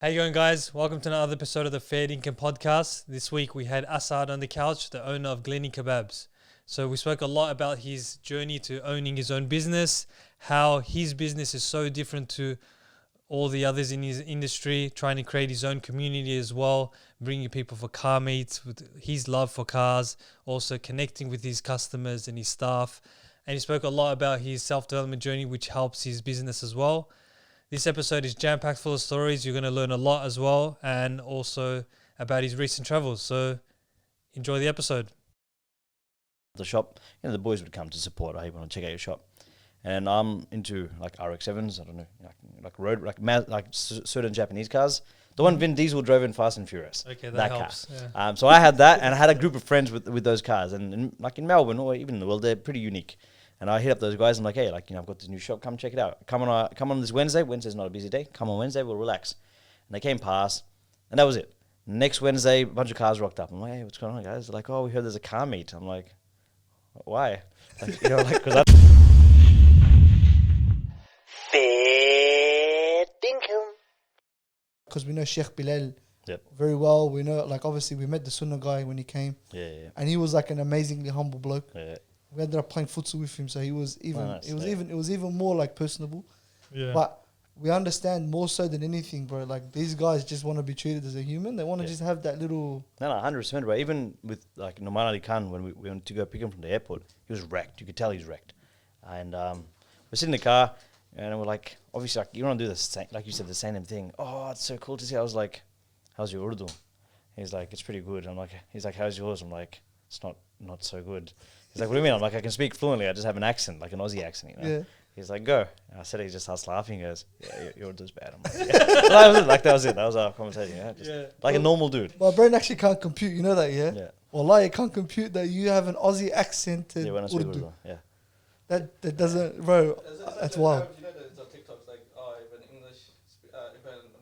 How you going, guys? Welcome to another episode of the Fair Income Podcast. This week we had Asad on the couch, the owner of GlennyKebabs. So we spoke a lot about his journey to owning his own business, how his business is so different to all the others in his industry, trying to create his own community as well, bringing people for car meets, with his love for cars, also connecting with his customers and his staff. And he spoke a lot about his self-development journey, which helps his business as well. This episode is jam-packed full of stories. You're going to learn a lot as well, and also about his recent travels. So enjoy the episode. The shop, the boys would come to support. I want to check out your shop, and I'm into like RX-7s. I don't know, certain Japanese cars. The one Vin Diesel drove in Fast and Furious. Okay, that helps. Car. Yeah. So I had that, and I had a group of friends with those cars, and in Melbourne or even in the world, they're pretty unique. And I hit up those guys. I'm like, hey, I've got this new shop. Come check it out. Come on this Wednesday. Wednesday's not a busy day. Come on Wednesday. We'll relax. And they came past, and that was it. Next Wednesday, a bunch of cars rocked up. I'm like, hey, what's going on, guys? They're like, oh, we heard there's a car meet. I'm like, why? Because I. Fair income. Because we know Sheikh Bilal Yep. very well. We know, obviously, we met the Sunnah guy when he came. Yeah. And he was like an amazingly humble bloke. Yeah. We ended up playing futsal with him, so he was even. Nice, it was even more like personable. Yeah. But we understand more so than anything, bro. Like these guys just want to be treated as a human. They want to just have that little. No, 100%, bro. Even with like Noman Ali Khan, when we went to go pick him from the airport, he was wrecked. You could tell he's wrecked. And we're sitting in the car, and we're like, obviously, like, you want to do the same, like you said, the same thing. Oh, it's so cool to see. I was like, how's your Urdu? He's like, it's pretty good. He's like, how's yours? I'm like, it's not so good. He's like, what do you mean? I'm like, I can speak fluently. I just have an accent, like an Aussie accent, Yeah. He's like, go. And I said, he just starts laughing. He goes, yeah, your Urdu's bad. I'm like, yeah. That was it. Like, that was it. That was our conversation. Like a normal dude. My brain actually can't compute. You know that, yeah. Yeah. Wallah, it can't compute that you have an Aussie accent in When I speak Urdu. Urdu. Yeah. That doesn't, bro. That's wild. You know the Tik Tok's like, oh, when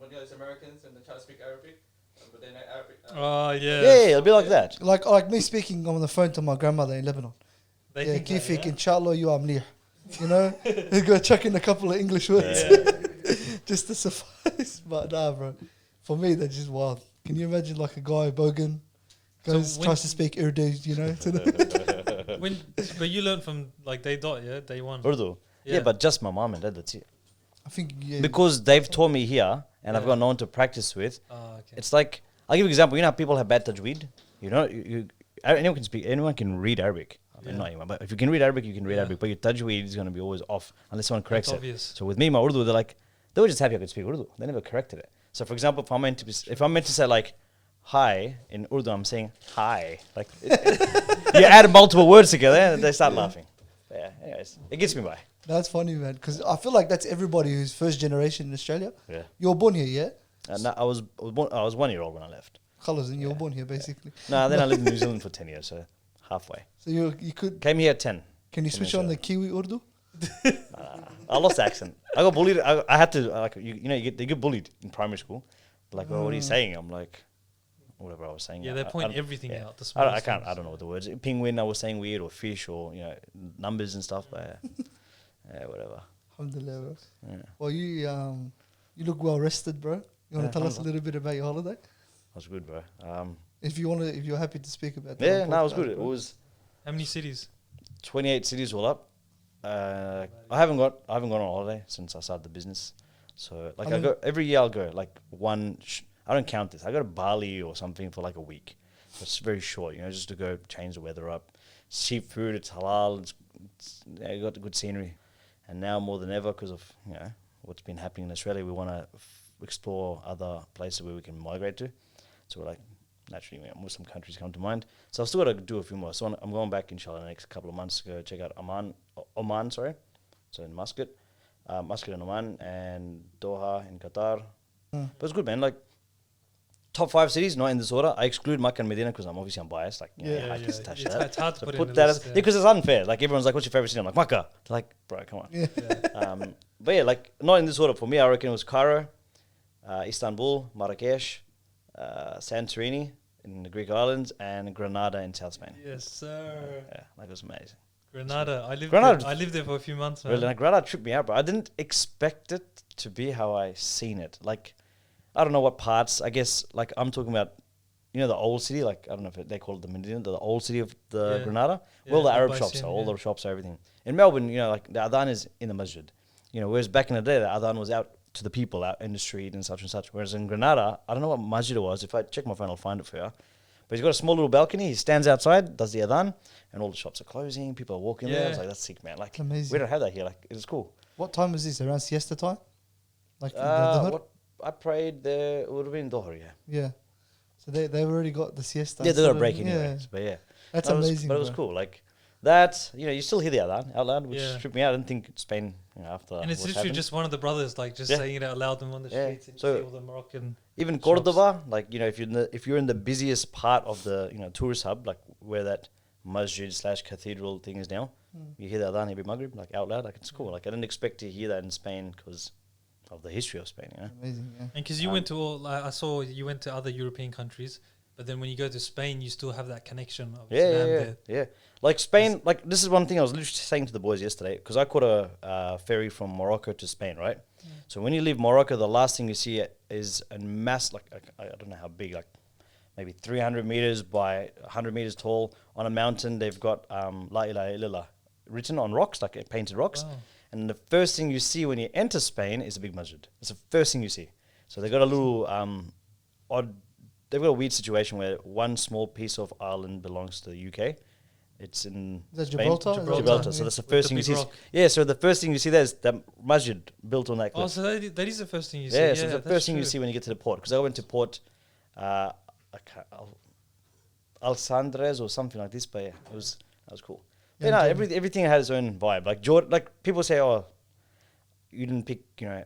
when there's Americans and they try to speak Arabic, but they know Arabic. Oh, yeah. Yeah, it'll be like that. Like me speaking on the phone to my grandmother in Lebanon. They Yeah, think that, kifik, yeah? inshallah, you are mlih. You know, he's gonna chuck in a couple of English words just to suffice. But nah, bro, for me that's just wild. Can you imagine like a guy Bogan goes tries to speak Urdu, you know? But you learned from like day dot, yeah? Day one. Urdu. Yeah, but just my mom and dad, that's it. I think Because they've taught me here, and I've got no one to practice with. Oh, okay. It's like, I'll give you an example. You know how people have bad tajweed? Anyone can read Arabic. I mean, not anyone, but if you can read Arabic, you can read Arabic. But your tajweed is going to be always off unless someone corrects That's it. obvious. So with me, my Urdu, they were just happy I could speak Urdu. They never corrected it. So for example, if I'm meant to say like hi in Urdu, I'm saying hi. Like you add multiple words together, and they start laughing. But yeah, anyways, it gets me by. that's funny, man. Because I feel like that's everybody who's first generation in Australia. Yeah. You're born here, yeah? And I was 1 year old when I left. Khalas, and you're born here, basically. No, then I lived in New Zealand for 10 years, so halfway. So you could. Came here at 10. Can you switch on the Kiwi Urdu? I lost the accent. I got bullied. I had to, they get bullied in primary school. Like, well, what are you saying? I'm like, whatever I was saying. Yeah, they point everything out. The I smallest can't. things. I don't know what the words. Penguin, I was saying weird, or fish, or numbers and stuff. But yeah, whatever. Alhamdulillah, bro. Yeah. Well, you look well rested, bro. You want to tell us a little bit about your holiday? That was good, bro. If you're happy to speak about that. Yeah, on no, it was podcast, good. It bro. was How many cities? 28 cities all up. I haven't gone on holiday since I started the business. So like I go every year. I'll go like one. I don't count this. I go to Bali or something for like a week. It's very short, just to go change the weather up. It's cheap food. It's halal. You got the good scenery. And now more than ever, because of what's been happening in Australia, we want to explore other places where we can migrate to. So we're like, naturally, Muslim countries come to mind. So I've still got to do a few more. So I'm going back, inshallah, in the next couple of months to go check out Oman, sorry. So in Muscat in Oman, and Doha in Qatar. But it's good, man. Like, top 5 cities, not in this order. I exclude Makkah and Medina because I'm biased. Like, I just touch that. It's hard to So put put in that list, as, because it's unfair. Like, everyone's like, what's your favorite city? I'm like, Makkah. They're like, bro, come on. Yeah. But yeah, like, not in this order. For me, I reckon it was Cairo, Istanbul, Marrakesh, Santorini in the Greek islands, and Granada in South Spain. Yes, sir. Yeah, that was amazing. Granada. I lived there for a few months, man. Really, like, Granada tripped me out, bro. I didn't expect it to be how I seen it. Like, I don't know what parts. I guess like I'm talking about, you know, the old city. Like I don't know if they call it the Medina, the old city of the Yeah. Granada. Yeah, Where all the Arab Al shops Basin, are, all yeah. the shops are everything. In Melbourne, you know, like the adhan is in the masjid. You know, whereas back in the day, the adhan was out to the people out in the street and such and such. Whereas in Granada, I don't know what masjid it was. If I check my phone, I'll find it for you. But he's got a small little balcony. He stands outside, does the adhan, and all the shops are closing. People are walking there. I was Yeah. like, that's sick, man. Like, It's amazing. we don't have that here. Like, it's cool. What time was this? Around siesta time? Like the Dhuhr? What I prayed there, it would have been Dhuhr, yeah. Yeah. So they've already got the siesta. Yeah, they got a instead break of- anyway. Yeah. But yeah. That's But it was- amazing. But it was bro. cool. Like, that, you know, you still hear the adhan out loud, which Yeah. tripped me out. I didn't think Spain, you know, after And it's what's literally happened. just one of the brothers, like just Yeah. saying it out loud and on the Yeah. streets, and you So- see all the Moroccan. Even shops. Cordoba, like, you know, if you're in the busiest part of the, you know, tourist hub, like where that masjid / cathedral thing is now, you hear the adhan every Maghrib, like out loud, like it's cool. Like I didn't expect to hear that in Spain because of the history of Spain, you know. Amazing, yeah. And because you went to all, like, I saw you went to other European countries, but then when you go to Spain, you still have that connection of Yeah, Islam yeah, there. yeah. Like Spain, like this is one thing I was literally saying to the boys yesterday because I caught a ferry from Morocco to Spain, right? So when you leave Morocco, the last thing you see is a mass, like I don't know how big, like maybe 300 meters by 100 meters tall on a mountain. They've got La ilaha illallah written on rocks, like painted rocks. Wow. And the first thing you see when you enter Spain is a big masjid. It's the first thing you see. So they've got a little odd. They've got a weird situation where one small piece of Ireland belongs to the UK. It's in Is that Spain. Gibraltar? Gibraltar. Is So that- that's the With first the thing you big see. rock. Yeah. So the first thing you see there is that masjid built on that cliff. Oh, so that is the first thing you see. Yeah. So it's the that's first thing you true. see when you get to the port. Because I went to Port Alexandres or something like this, but yeah, that was cool. Yeah, You know, Jordan. everything had its own vibe. Like Jordan, like people say, oh, you didn't pick, you know,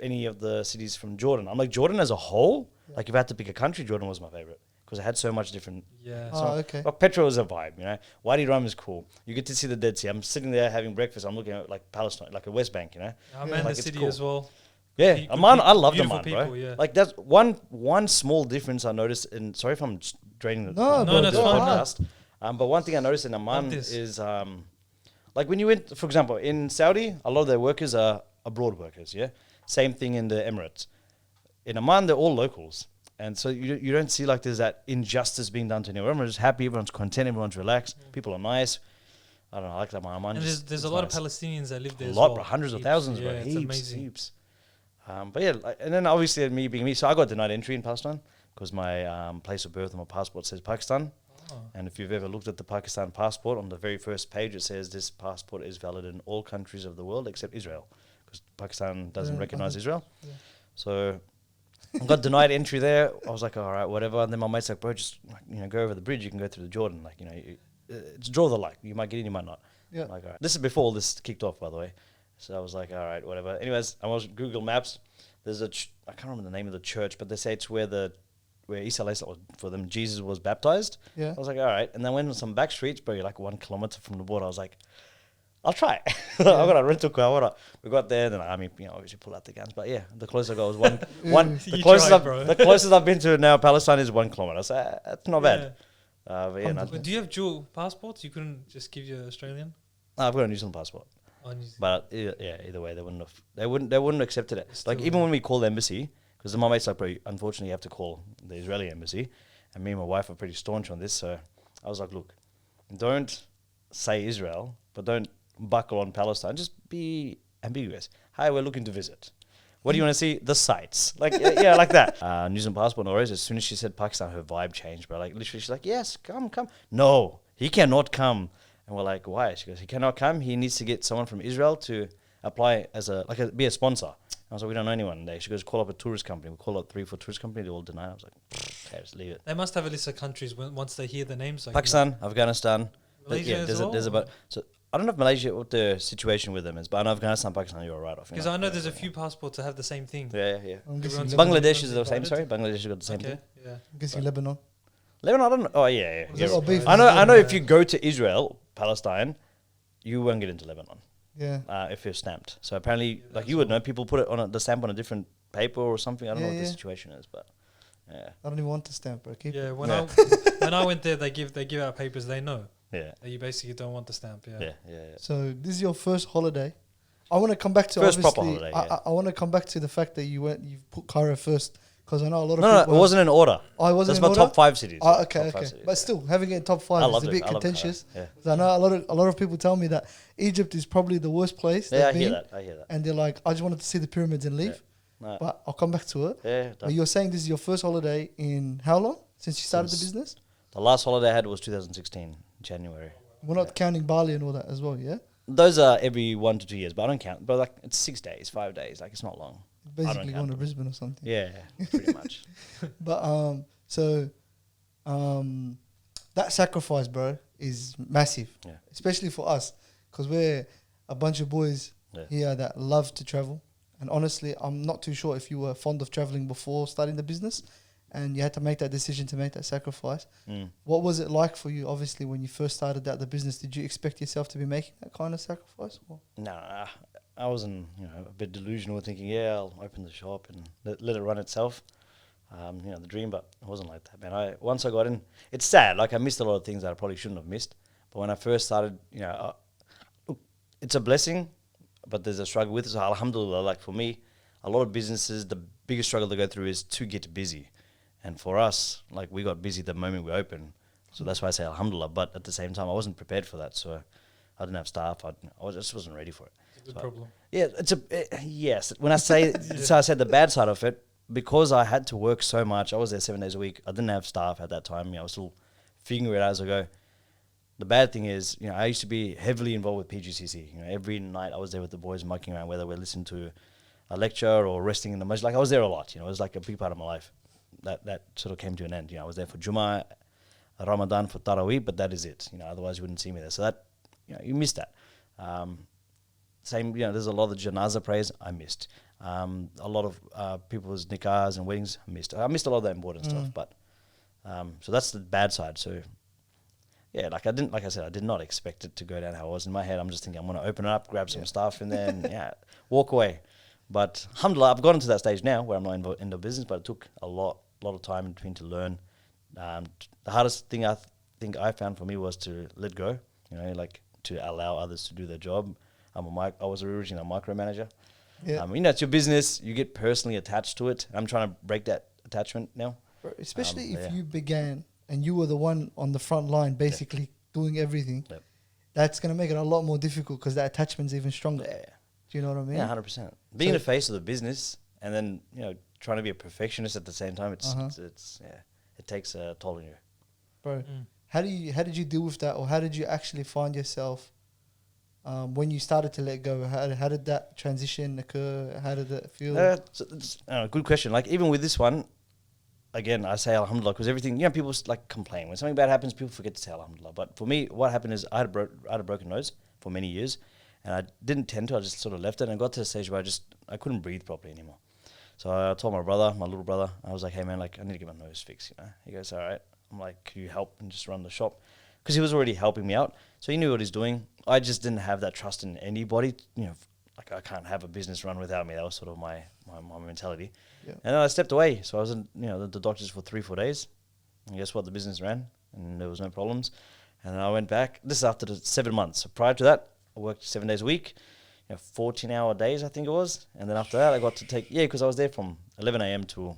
any of the cities from Jordan. I'm like, Jordan as a whole, like if I had to pick a country, Jordan was my favorite because it had so much different. Yeah. Oh, okay. Well, Petra was a vibe, you know. Wadi Rum is cool. You get to see the Dead Sea. I'm sitting there having breakfast. I'm looking at like Palestine, like a West Bank, you know. Amman, Like, the it's city cool. as well. Yeah, Good Amman, I people, love beautiful Amman, bro. people, yeah. Like that's one small difference I noticed. In sorry if I'm just draining the No, No, that's the fine. podcast. But one thing I noticed in Amman this. is like when you went, for example, in Saudi, a lot of their workers are abroad workers. Yeah, same thing in the Emirates. In Amman, they're all locals, and so you don't see like there's that injustice being done to anyone. Everyone's just happy, everyone's content, everyone's relaxed. People are nice. I don't know, I like that one. Amman. And just- there's it's a lot nice. of Palestinians that live there A as lot, well. bro, hundreds of Heaps. thousands, Yeah, bro. it's Heaps, amazing. heaps. But yeah, like, and then obviously me being me, so I got denied entry in Palestine because my place of birth on my passport says Pakistan. Oh. And if you've ever looked at the Pakistan passport, on the very first page it says this passport is valid in all countries of the world except Israel, because Pakistan doesn't Yeah, recognize okay. Israel. Yeah. So I got denied entry there. I was like, all right, whatever. And then my mate's like, bro, just like, go over the bridge. You can go through the Jordan. Like, it's draw the line. You might get in, you might not. Yeah. I'm like, all right. This is before all this kicked off, by the way. So I was like, all right, whatever. Anyways, I was Google Maps. There's I can't remember the name of the church, but they say it's where Isa alayhi salam, for them, Jesus was baptized. Yeah. I was like, all right. And then went on some back streets, bro, you're like 1 kilometer from the border. I was like, I'll try. I got a rental car. We got there, then army, obviously pull out the guns. But yeah, the closest I got was one. You tried, bro. The closest I've been to now, Palestine, is 1 kilometer. So that's not bad. But yeah, no, But do you have dual passports? You couldn't just give you Australian? I've got a New Zealand passport. Oh, New Zealand. But either way, they wouldn't have accepted it. Like Still, even yeah. when we call the embassy, because my mate's like, bro, unfortunately you have to call the Israeli embassy, and me and my wife are pretty staunch on this. So I was like, look, don't say Israel, but don't buckle on Palestine. Just be ambiguous. Hi, we're looking to visit. What do you want to see? The sights. Like yeah, like that. New Zealand passport, no worries. As soon as she said Pakistan, her vibe changed, bro. Like literally, she's like, yes, come. No, he cannot come. And we're like, why? She goes, he cannot come. He needs to get someone from Israel to apply as be a sponsor. I was like, we don't know anyone there. She goes, call up a tourist company. We call up 3-4 tourist company. They all deny. I was like, okay, just leave it. They must have a list of countries once they hear the names. Like Pakistan, Afghanistan. Malaysia as there's well? so I don't know if Malaysia, what the situation with them is, but I know Afghanistan, Pakistan, you're right off. Because I know there's a few passports that have the same thing. Yeah. I'm guessing Everyone's Lebanon. Bangladesh is the same, Divided. sorry. Bangladesh has got the same Okay, thing. yeah. I'm guessing Lebanon. Lebanon, I don't know. Oh, yeah. Is You're that got right. beef? I know Yeah. if you go to Israel, Palestine, you won't get into Lebanon Yeah. if you're stamped. So apparently, like you would know, people put it on the stamp on a different paper or something. I don't know what the Yeah. situation is, but yeah. I don't even want to stamp, bro. Keep Yeah, it. when I went there, they give out papers. They know Yeah. that you basically don't want the stamp. Yeah. Yeah. So this is your first holiday. I want to come back to First proper obviously, holiday, yeah. I want to come back to the fact that you've put Cairo first Because I know a lot of No, people. it wasn't in order. I wasn't That's in my order? top 5 cities. Oh, yeah, okay, top 5 okay. cities, But yeah. still, having it in top I 5 is loved a it. bit I loved contentious. Qatar, yeah. 'Cause I know a lot of people tell me that Egypt is probably the worst place Yeah, I they've hear been. that. I hear that. And they're like, I just wanted to see the pyramids and leave. No, But I'll come back to it. yeah, But you're saying this is your first holiday in how long? Since you started the Since- business? the last holiday I had was 2016, January. We're not counting Bali and all that as well, yeah? Those are every 1 to 2 years, but I don't count. But like, it's 6 days, 5 days. Like, it's not long. Basically count going to them. Brisbane or something. Yeah, pretty much. But that sacrifice, bro, is massive. Yeah. Especially for us, because we're a bunch of boys Yeah. here that love to travel. And honestly, I'm not too sure if you were fond of traveling before starting the business, and you had to make that decision to make that sacrifice. Mm. What was it like for you? Obviously, when you first started out the business, did you expect yourself to be making that kind of sacrifice? Or? No, I wasn't, a bit delusional, thinking, yeah, I'll open the shop and let it run itself. The dream, but it wasn't like that, man. Once I got in, it's sad. Like, I missed a lot of things that I probably shouldn't have missed. But when I first started, look, it's a blessing, but there's a struggle with it. So alhamdulillah, like for me, a lot of businesses, the biggest struggle they go through is to get busy. And for us, like, we got busy the moment we opened. So that's why I say alhamdulillah. But at the same time, I wasn't prepared for that. So I didn't have staff. Just wasn't ready for it. It's a good So problem. Yeah, yes. When I say, so I said the bad side of it, because I had to work so much, I was there 7 days a week. I didn't have staff at that time. I was still figuring it out as I go. The bad thing is, I used to be heavily involved with PGCC. Every night I was there with the boys mucking around, whether we're listening to a lecture or resting in the masjid. Like, I was there a lot. It was like a big part of my life. That sort of came to an end. I was there for Jummah, Ramadan, for Taraweeh, but that is it. Otherwise you wouldn't see me there. So that, you miss that. Same, there's a lot of janazah prayers I missed. A lot of people's nikahs and weddings I missed. I missed a lot of that important stuff, but so that's the bad side. So yeah, like I said, I did not expect it to go down how it was. In my head, I'm just thinking I'm going to open it up, grab some stuff, and then walk away. But alhamdulillah, I've gotten to that stage now where I'm not in the business, but it took a lot of time in between to learn. The hardest thing I think I found for me was to let go. Like, to allow others to do their job. I was originally a micromanager. Yeah. It's your business. You get personally attached to it. I'm trying to break that attachment now. Bro, especially if yeah. you began and you were the one on the front line basically doing everything, Yep. that's going to make it a lot more difficult because that attachment's even stronger. Yeah, Do you know what I mean? yeah, 100%. Being the face of the business and then trying to be a perfectionist at the same time, it takes a toll on you. Bro, how did you deal with that, or how did you actually find yourself when you started to let go? How did that transition occur? How did it feel? Good question. Like, even with this one, again, I say alhamdulillah because everything, people complain. When something bad happens, people forget to say alhamdulillah. But for me, what happened is I had a broken nose for many years, and I didn't tend to. I just sort of left it, and I got to a stage where I couldn't breathe properly anymore. So I told my little brother, I was like, hey man, like, I need to get my nose fixed. He goes, all right. I'm like, can you help and just run the shop? Because he was already helping me out, so he knew what he's doing. I just didn't have that trust in anybody. Like, I can't have a business run without me. That was sort of my mentality. Yeah. And then I stepped away. So I was in the doctors for 3-4 days. And guess what? The business ran, and there was no problems. And then I went back. This is after the 7 months. So prior to that, I worked 7 days a week, 14-hour days, I think it was. And then after that, I got to take because I was there from 11 a.m. to.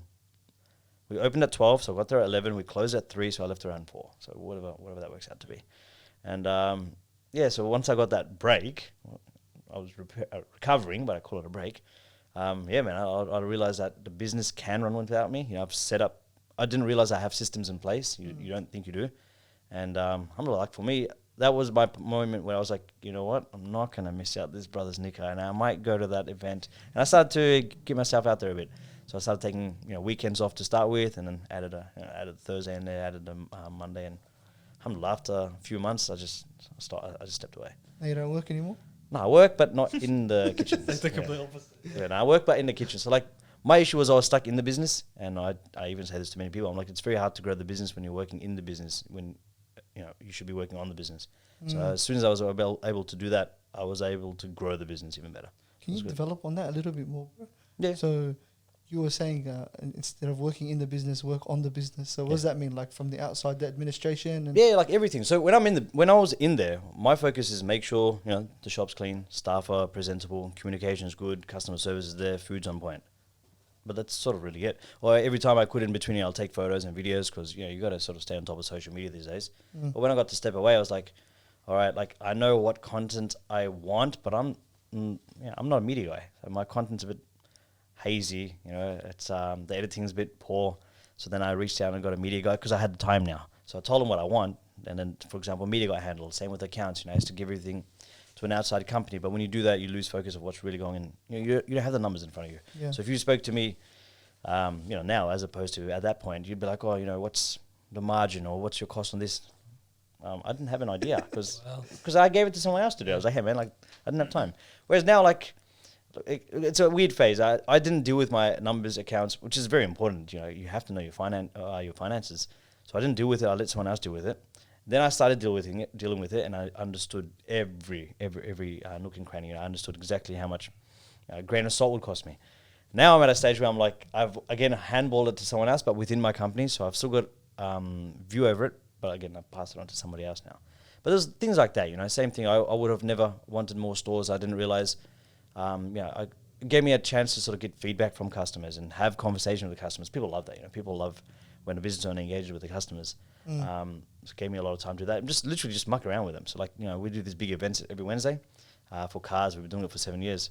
We opened at 12, so I got there at 11. We closed at 3, so I left around 4. So whatever that works out to be. And so once I got that break, I was recovering, but I call it a break. I realized that the business can run without me. I've set up. I didn't realize I have systems in place. You don't think you do. And alhamdulillah, like, for me, that was my moment where I was like, you know what? I'm not going to miss out this brother's nikah, and I might go to that event. And I started to get myself out there a bit. So I started taking weekends off to start with, and then added Thursday in there, added a Monday, and alhamdulillah, after a few months, I just stepped away. Now you don't work anymore? No, I work, but not in the kitchen. It's the complete opposite. Yeah, no, I work, but in the kitchen. So, like, my issue was I was stuck in the business, and I even say this to many people. I'm like, it's very hard to grow the business when you're working in the business, when you should be working on the business. So as soon as I was able to do that, I was able to grow the business even better. Can you develop on that a little bit more, bro? Yeah. So you were saying instead of working in the business, work on the business. So what does that mean? Like, from the outside, the administration? And like everything. So when I was in there, my focus is make sure the shop's clean, staff are presentable, communication is good, customer service is there, food's on point. but that's sort of really it. Or every time I quit in between, I'll take photos and videos because you got to sort of stay on top of social media these days. But when I got to step away, I was like, all right, like I know what content I want, but I'm not a media guy. So my content's a bit hazy. It's the editing's a bit poor. So then I reached out and got a media guy because I had the time now. So I told him what I want, and then, for example, media guy handled. Same with accounts. I used to give everything to an outside company, but when you do that, you lose focus of what's really going on. You don't have the numbers in front of you. Yeah. So if you spoke to me, now as opposed to at that point, you'd be like, oh, what's the margin or what's your cost on this? I didn't have an idea because I gave it to someone else to do. I was like, hey man, like I didn't have time. Whereas now, like it's a weird phase. I didn't deal with my numbers accounts, which is very important. You have to know your finances. So I didn't deal with it. I let someone else deal with it. Then I started dealing with it, and I understood every nook and cranny. I understood exactly how much a grain of salt would cost me. Now I'm at a stage where I'm like, I've again handballed it to someone else, but within my company, so I've still got view over it. But again, I passed it on to somebody else now. But there's things like that, same thing. I would have never wanted more stores. I didn't realize, it gave me a chance to sort of get feedback from customers and have conversation with the customers. People love that, People love when a business owner engages with the customers. So it gave me a lot of time to do that. And just literally just muck around with them. So like, we do these big events every Wednesday for cars. We've been doing it for 7 years.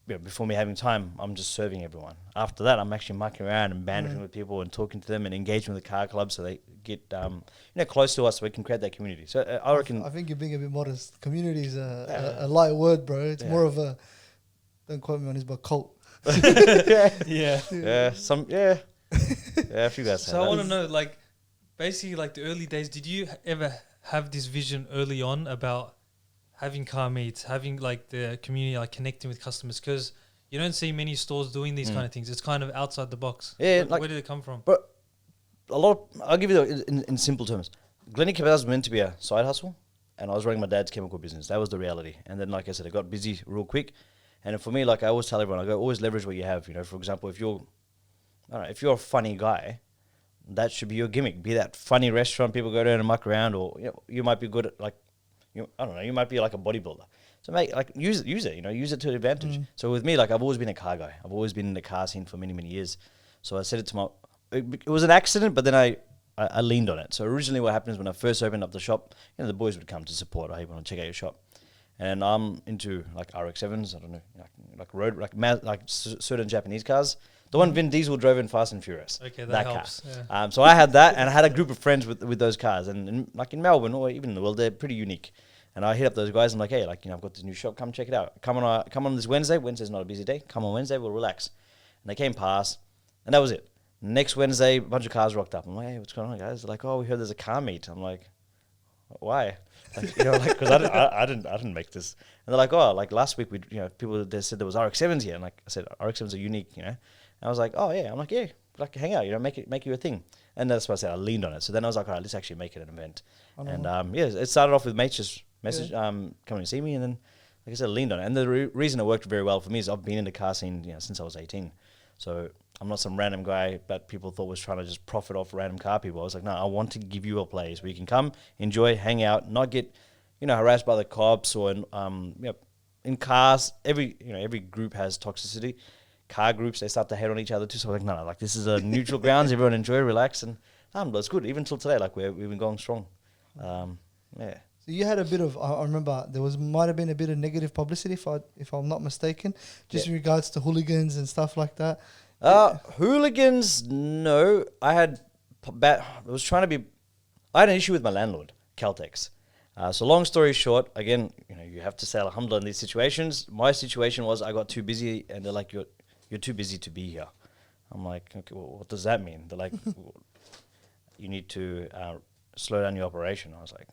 Before me having time, I'm just serving everyone. After that, I'm actually mucking around and banding with people and talking to them and engaging with the car club so they get close to us so we can create that community. So I reckon... I think you're being a bit modest. Community is a light word, bro. It's more of a... Don't quote me on this, but cult. Yeah. A few guys say So I that. want to know, like, basically, like the early days, did you ever have this vision early on about having car meets, having like the community, like connecting with customers? Because you don't see many stores doing these kind of things. It's kind of outside the box. Yeah, Where did it come from? But I'll give you in simple terms. GlennyKebabs was meant to be a side hustle, and I was running my dad's chemical business. That was the reality. And then, like I said, I got busy real quick. And for me, like I always tell everyone, always leverage what you have. For example, if you're a funny guy, that should be your gimmick. Be that funny restaurant people go there and muck around, or you might be good at like, you might be like a bodybuilder. So use it, use it to advantage. So with me, like I've always been a car guy. I've always been in the car scene for many, many years. So I said it to it was an accident, but then I leaned on it. So originally what happened is when I first opened up the shop, the boys would come to support. Hey, want to check out your shop. And I'm into like RX-7s, I don't know, like road, like certain Japanese cars. The one Vin Diesel drove in Fast and Furious. Okay, that helps. Car. Yeah. So I had that, and I had a group of friends with those cars. And like in Melbourne or even in the world, they're pretty unique. And I hit up those guys. I'm like, hey, I've got this new shop. Come check it out. Come on this Wednesday. Wednesday's not a busy day. Come on Wednesday. We'll relax. And they came past, and that was it. Next Wednesday, a bunch of cars rocked up. I'm like, hey, what's going on, guys? They're like, oh, we heard there's a car meet. I'm like, why? Because I didn't make this. And they're like, oh, like last week people they said there was RX-7s here, and like I said, RX-7s are unique, And I was like, oh yeah. I'm like, yeah, like hang out, make you a thing. And that's why I said I leaned on it. So then I was like, all right, let's actually make it an event. And it started off with mates just coming to see me, and then like I said, I leaned on it. And the reason it worked very well for me is I've been in the car scene since I was 18. So I'm not some random guy that people thought was trying to just profit off random car people. I was like, no, I want to give you a place where you can come, enjoy, hang out, not get, harassed by the cops or in cars. Every group has toxicity. Car groups, they start to hate on each other too. So I'm like, no, like this is a neutral grounds. Everyone enjoy, relax, and it's good. Even till today, like we've been going strong. Yeah. So you had a bit of, I remember might have been a bit of negative publicity if I'm not mistaken, just in regards to hooligans and stuff like that. Hooligans, no. I had an issue with my landlord, Caltex. So long story short, again, you have to say alhamdulillah in these situations. My situation was I got too busy, and they're like, you're too busy to be here. I'm like, okay, well, what does that mean? They're like, you need to slow down your operation. I was like,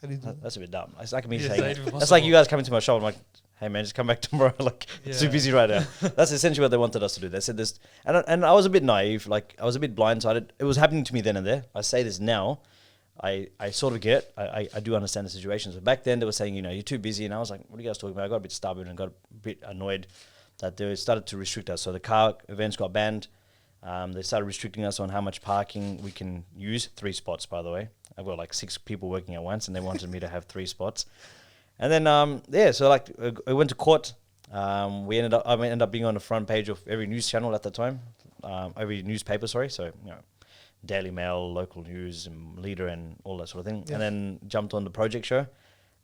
that's a bit dumb. It's like me saying, that's like you guys coming to my shop. I'm like, hey man, just come back tomorrow. Like, it's too busy right now. That's essentially what they wanted us to do. They said this, and I was a bit naive. Like, I was a bit blindsided. It was happening to me then and there. I say this now. I sort of get it. I do understand the situations. But back then they were saying, you're too busy. And I was like, what are you guys talking about? I got a bit stubborn and got a bit annoyed that they started to restrict us. So the car events got banned. They started restricting us on how much parking we can use. 3 spots, by the way. I've got like 6 people working at once, and they wanted me to have 3 spots. And then, so like I went to court. I ended up being on the front page of every news channel at the time, every newspaper, sorry. So, Daily Mail, local news, and Leader, and all that sort of thing. Yeah. And then jumped on the project show.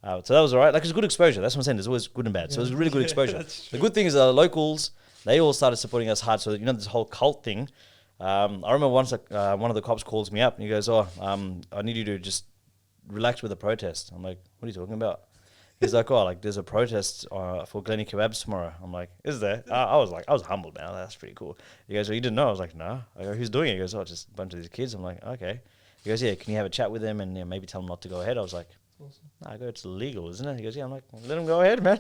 So that was all right. Like, it's good exposure. That's what I'm saying. There's always good and bad. So it was really good exposure. The good thing is the locals, they all started supporting us hard. So, this whole cult thing. I remember once one of the cops calls me up and he goes, I need you to just relax with the protest. I'm like, what are you talking about? He's like, there's a protest for GlennyKebabs tomorrow. I'm like, is there? I was humbled, man. That's pretty cool. He goes, well, you didn't know? I was like, no. I go, who's doing it? He goes, just a bunch of these kids. I'm like, okay. He goes, yeah, can you have a chat with them and maybe tell them not to go ahead? I was like, Awesome. I go, it's illegal, isn't it? He goes, yeah. I'm like, let them go ahead, man.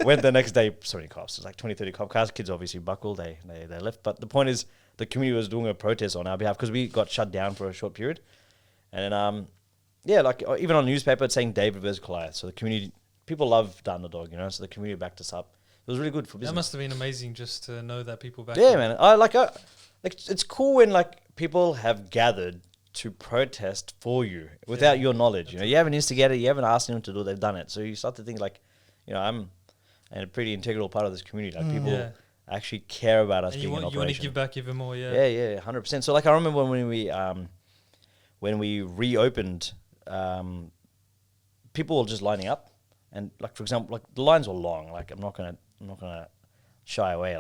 Went the next day, so many cops. It's like 20, 30 cop cars. Kids obviously buckled. They left. But the point is, the community was doing a protest on our behalf because we got shut down for a short period. And then, even on the newspaper, it's saying David versus Goliath. So the community, people love the underdog, so the community backed us up. It was really good for business. That must have been amazing just to know that people back. Yeah, man. It's cool when people have gathered to protest for you without your knowledge. You haven't instigated, you haven't asked them to do it, they've done it. So you start to think I'm a pretty integral part of this community. People actually care about us and being in operation. You want to give back even more, Yeah, 100%. So I remember when we reopened, people were just lining up, and for example, the lines were long. I'm not gonna shy away. It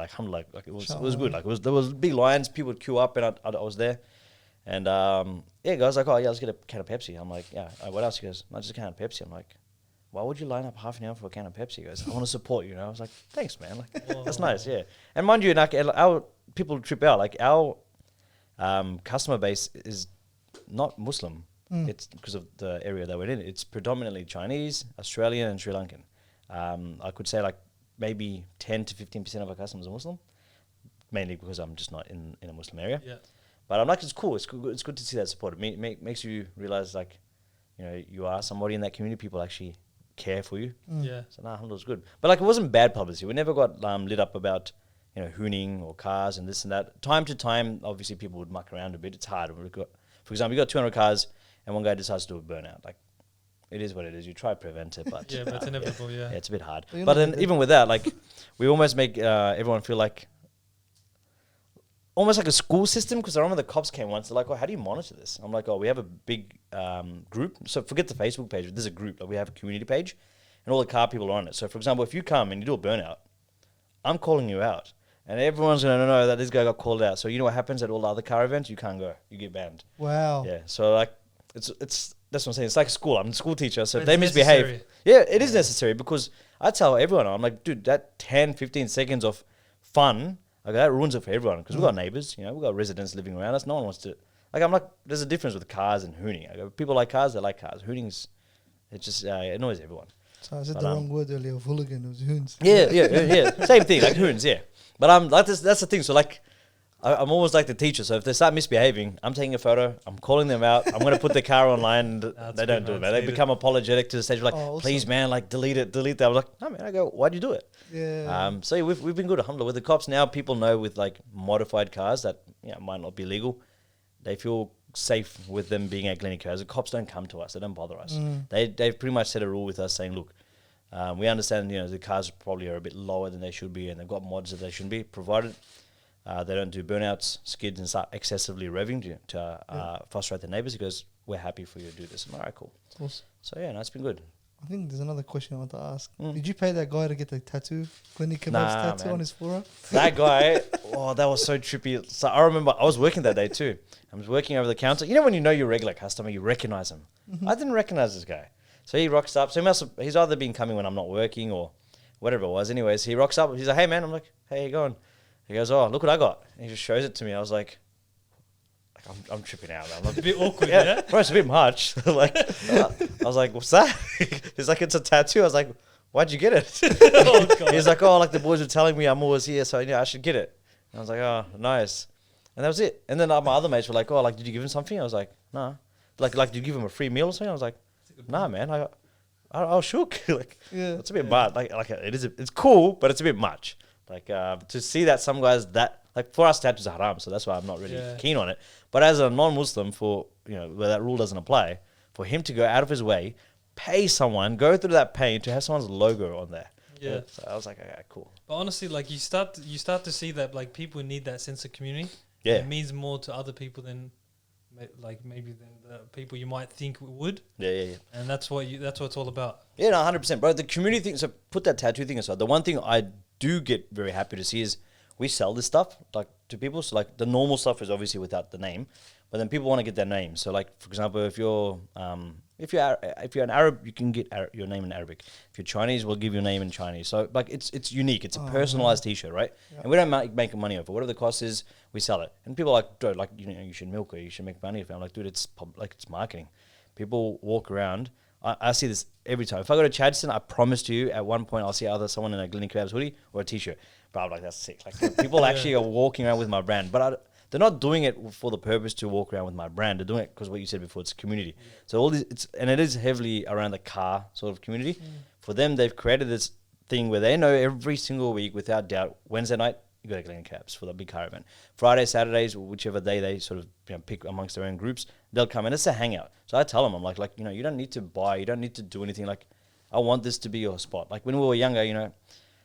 was good. There was big lines. People would queue up, and I was there. And guys let's get a can of Pepsi. I'm like, what else? He goes, not just a can of Pepsi. I'm like, why would you line up half an hour for a can of Pepsi? He goes, I want to support you. I was like, thanks, man. That's nice, yeah. And mind you, our people trip out. Our customer base is not Muslim. It's because of the area that we're in. It's predominantly Chinese, Australian, and Sri Lankan. I could say maybe 10 to 15% of our customers are Muslim, mainly because I'm just not in a Muslim area. Yeah. But I'm it's cool. It's good to see that support. It makes you realize you are somebody in that community. People actually care for you. Yeah. So Alhamdulillah, was good. But it wasn't bad publicity. We never got lit up about hooning or cars and this and that. Time to time, obviously people would muck around a bit. It's hard. For example, you got 200 cars and one guy decides to do a burnout. It is what it is. You try to prevent it, but but it's inevitable. Yeah, it's a bit hard. But then even with that, we almost make everyone feel almost like a school system, because I remember the cops came once. They're like, how do you monitor this? I'm like, we have a big group. So forget the Facebook page. There's a group. We have a community page, and all the car people are on it. So for example, if you come and you do a burnout, I'm calling you out, and everyone's going to know that this guy got called out. So you know what happens at all the other car events? You can't go. You get banned. Wow. Yeah. So it's that's what I'm saying. It's like a school. I'm a school teacher. So But if they it's misbehave, necessary. it is necessary, because I tell everyone, I'm like, dude, that 10, 15 seconds of fun, that ruins it for everyone, because we've got neighbors, we've got residents living around us. No one wants to, there's a difference with cars and hooning. People like cars, they like cars. Hooning's, it just it annoys everyone. So I said the wrong word earlier of hooligan. It was hoons. Yeah. Same thing, hoons, yeah. But that's the thing. So I'm almost like the teacher. So if they start misbehaving, I'm taking a photo, I'm calling them out, I'm going to put the car online, and they don't do it, man. They become apologetic to the stage, please, man, delete it. I was like, no, man. I go, why'd you do it? Yeah. So we've been good, alhamdulillah. With the cops now, people know with modified cars that might not be legal, they feel safe with them being at GlennyKebabs. The cops don't come to us, they don't bother us. They've pretty much set a rule with us saying, look, we understand the cars probably are a bit lower than they should be, and they've got mods that they shouldn't be, provided they don't do burnouts, skids, and start excessively revving to frustrate the neighbours. He goes, we're happy for you to do this. I'm like, all right, cool. Awesome. So it's been good. I think there's another question I want to ask. Did you pay that guy to get the tattoo, GlennyKebabs tattoo man. on his forearm? That guy, that was so trippy. So I remember I was working that day too. I was working over the counter. When you know your regular customer, you recognize him. I didn't recognize this guy. So he rocks up. So he's either been coming when I'm not working or whatever it was. Anyways, he rocks up. He's like, hey, man. I'm like, hey, how you going? He goes, look what I got. And he just shows it to me. I was like I'm tripping out. I'm like, a bit awkward, yeah? Bro, it's a bit much. I was like, what's that? He's like, it's a tattoo. I was like, why'd you get it? God. He's like, the boys were telling me I'm always here, so I should get it. And I was like, oh, nice. And that was it. And then my other mates were like, did you give him something? I was like, no. Did you give him a free meal or something? I was like, nah, man. I was shook. It's a bit much. It's cool, but it's a bit much. To see that some guys for us tattoos are haram, so that's why I'm not really keen on it. But as a non-Muslim, where that rule doesn't apply, for him to go out of his way, pay someone, go through that pain to have someone's logo on there. Yeah. So I was like, okay, cool. But honestly, like you start to see that like people need that sense of community. Yeah. It means more to other people than maybe than the people you might think would. Yeah. And that's what it's all about. Yeah, no, 100%, bro. The community thing. So put that tattoo thing aside. The one thing I do get very happy to see is we sell this stuff like to people. So like the normal stuff is obviously without the name, but then people want to get their name. So like for example, if you're an Arab, you can get your name in Arabic. If you're Chinese, we'll give your name in Chinese. So like it's unique. It's a personalized T-shirt, right? Yeah. And we don't make money off it. Whatever the cost is, we sell it. And people are like, dude, like you should milk it. You should make money off it. I'm like, dude, it's marketing. People walk around. I see this every time. If I go to Chadstone, I promise you, at one point I'll see someone in a GlennyKebabs hoodie or a T-shirt. But I'm like, that's sick. Like people actually are walking around with my brand, but they're not doing it for the purpose to walk around with my brand. They're doing it because what you said before, it's community. So all this, it is heavily around the car sort of community. For them, they've created this thing where they know every single week, without doubt, Wednesday night, you go to GlennyKebabs for the big car event. Friday, Saturdays, whichever day they sort of pick amongst their own groups, they'll come and it's a hangout. So I tell them, I'm like, you don't need to buy, you don't need to do anything. Like, I want this to be your spot. Like when we were younger,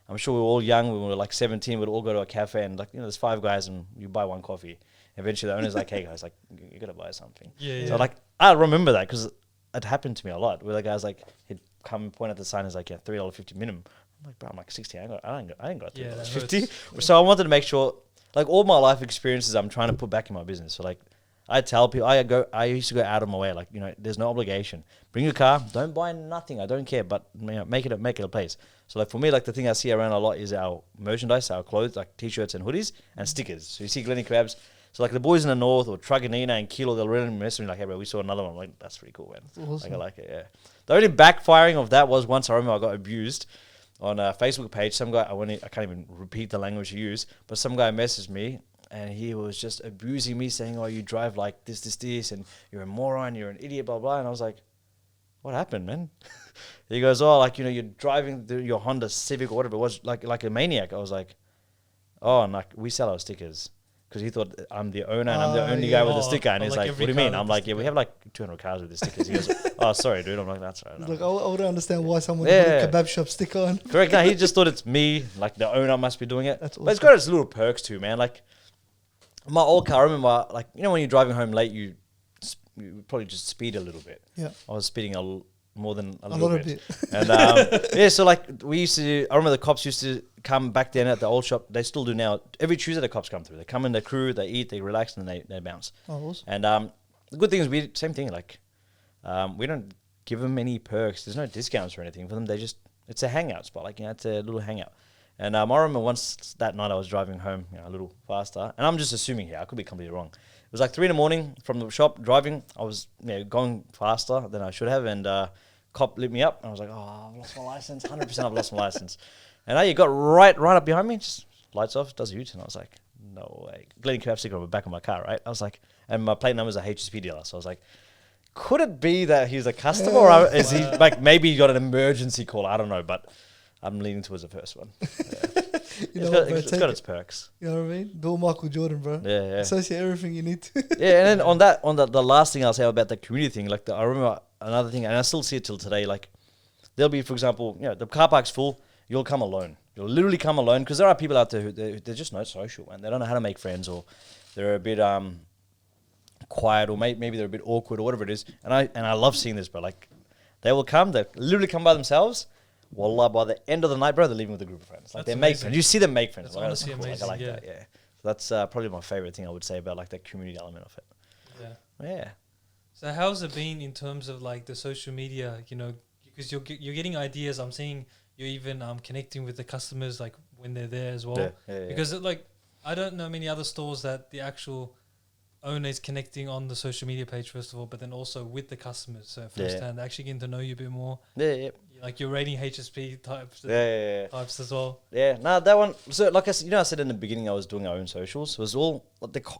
I'm sure we were all young. We were like 17. We'd all go to a cafe and there's 5 guys and you buy one coffee. Eventually the owner's like, hey guys, like you got to buy something. Yeah. So like, I remember that because it happened to me a lot where the guy's like, he'd come and point at the sign, he's like, yeah, $3.50 minimum. I'm like, bro, I'm like 16. I ain't got $3.50. So I wanted to make sure, like all my life experiences, I'm trying to put back in my business. So like, I tell people, I used to go out of my way. Like, there's no obligation. Bring your car. Don't buy nothing. I don't care, but make it a place. So like for me, like the thing I see around a lot is our merchandise, our clothes, like T-shirts and hoodies and stickers. So you see GlennyKebabs. So like the boys in the north or Truganina and Kilo, they'll really mess with me like, hey bro, we saw another one. I'm like, that's pretty cool, man. That's awesome. Like I like it, yeah. The only backfiring of that was once I remember I got abused on a Facebook page. Some guy, I can't even repeat the language he used, but some guy messaged me and he was just abusing me, saying, oh, you drive like this, and you're a moron, you're an idiot, blah, blah. And I was like, what happened, man? He goes, oh, like, you're driving your Honda Civic or whatever it was, like a maniac. I was like, oh, and like, we sell our stickers. Because he thought I'm the owner and I'm the only guy with a sticker. And he's like, what do you mean? I'm like, yeah, we have like 200 cars with the stickers. He goes, oh, sorry, dude. I'm like, that's right. He's No. like, I wouldn't understand why someone would put a kebab shop sticker on. Correct. No, he just thought it's me, like the owner must be doing it. That's But it's awesome. got its little perks too, man. Like, my old car, I remember, like, when you're driving home late, you probably just speed a little bit. Yeah. I was speeding more than a lot little of bit. it. And yeah, so like I remember the cops used to come back then at the old shop. They still do now. Every Tuesday the cops come through. They come in, they crew, they eat, they relax, and they bounce. Oh, awesome. And the good thing is same thing. Like we don't give them any perks. There's no discounts or anything for them. It's a hangout spot. Like it's a little hangout. And I remember once that night I was driving home, a little faster, and I'm just assuming here, I could be completely wrong. It was like 3 a.m. from the shop driving. I was going faster than I should have, and cop lit me up, and I was like, oh, I've lost my license. 100% I've lost my license. And you got right up behind me, just lights off, does a U-turn. I was like, no way. GlennyKebabs sticker on the back of my car, right? I was like, and my plate number is a HSPDLR, so I was like, could it be that he's a customer, or is he like maybe he got an emergency call? I don't know, but I'm leaning towards the first one. Yeah. It's got its perks. You know what I mean? Do Michael Jordan, bro. Yeah. Associate everything you need to. Yeah, and then on the last thing I'll say about the community thing, like I remember another thing, and I still see it till today. Like there'll be, for example, the car park's full. You'll come alone. You'll literally come alone because there are people out there who they're just not social, man. They don't know how to make friends, or they're a bit quiet, or maybe they're a bit awkward, or whatever it is. And I love seeing this, bro. Like they will come, they literally come by themselves. Wallah, by the end of the night, bro, they're leaving with a group of friends. Like That's they make amazing. friends. You see them make friends. That's Like, honestly cool. amazing, Like, I like yeah. that. Yeah, so that's probably my favorite thing I would say about like that community element of it. Yeah. So how's it been in terms of like the social media? Because you're getting ideas. I'm seeing you're even connecting with the customers like when they're there as well. Yeah. Because I don't know many other stores that the actual owner is connecting on the social media page first of all, but then also with the customers. So firsthand, actually getting to know you a bit more. Yeah. Like you're rating HSP types. Yeah. Types as well. Yeah, no, that one. So, like I said, I said in the beginning, I was doing our own socials. It was all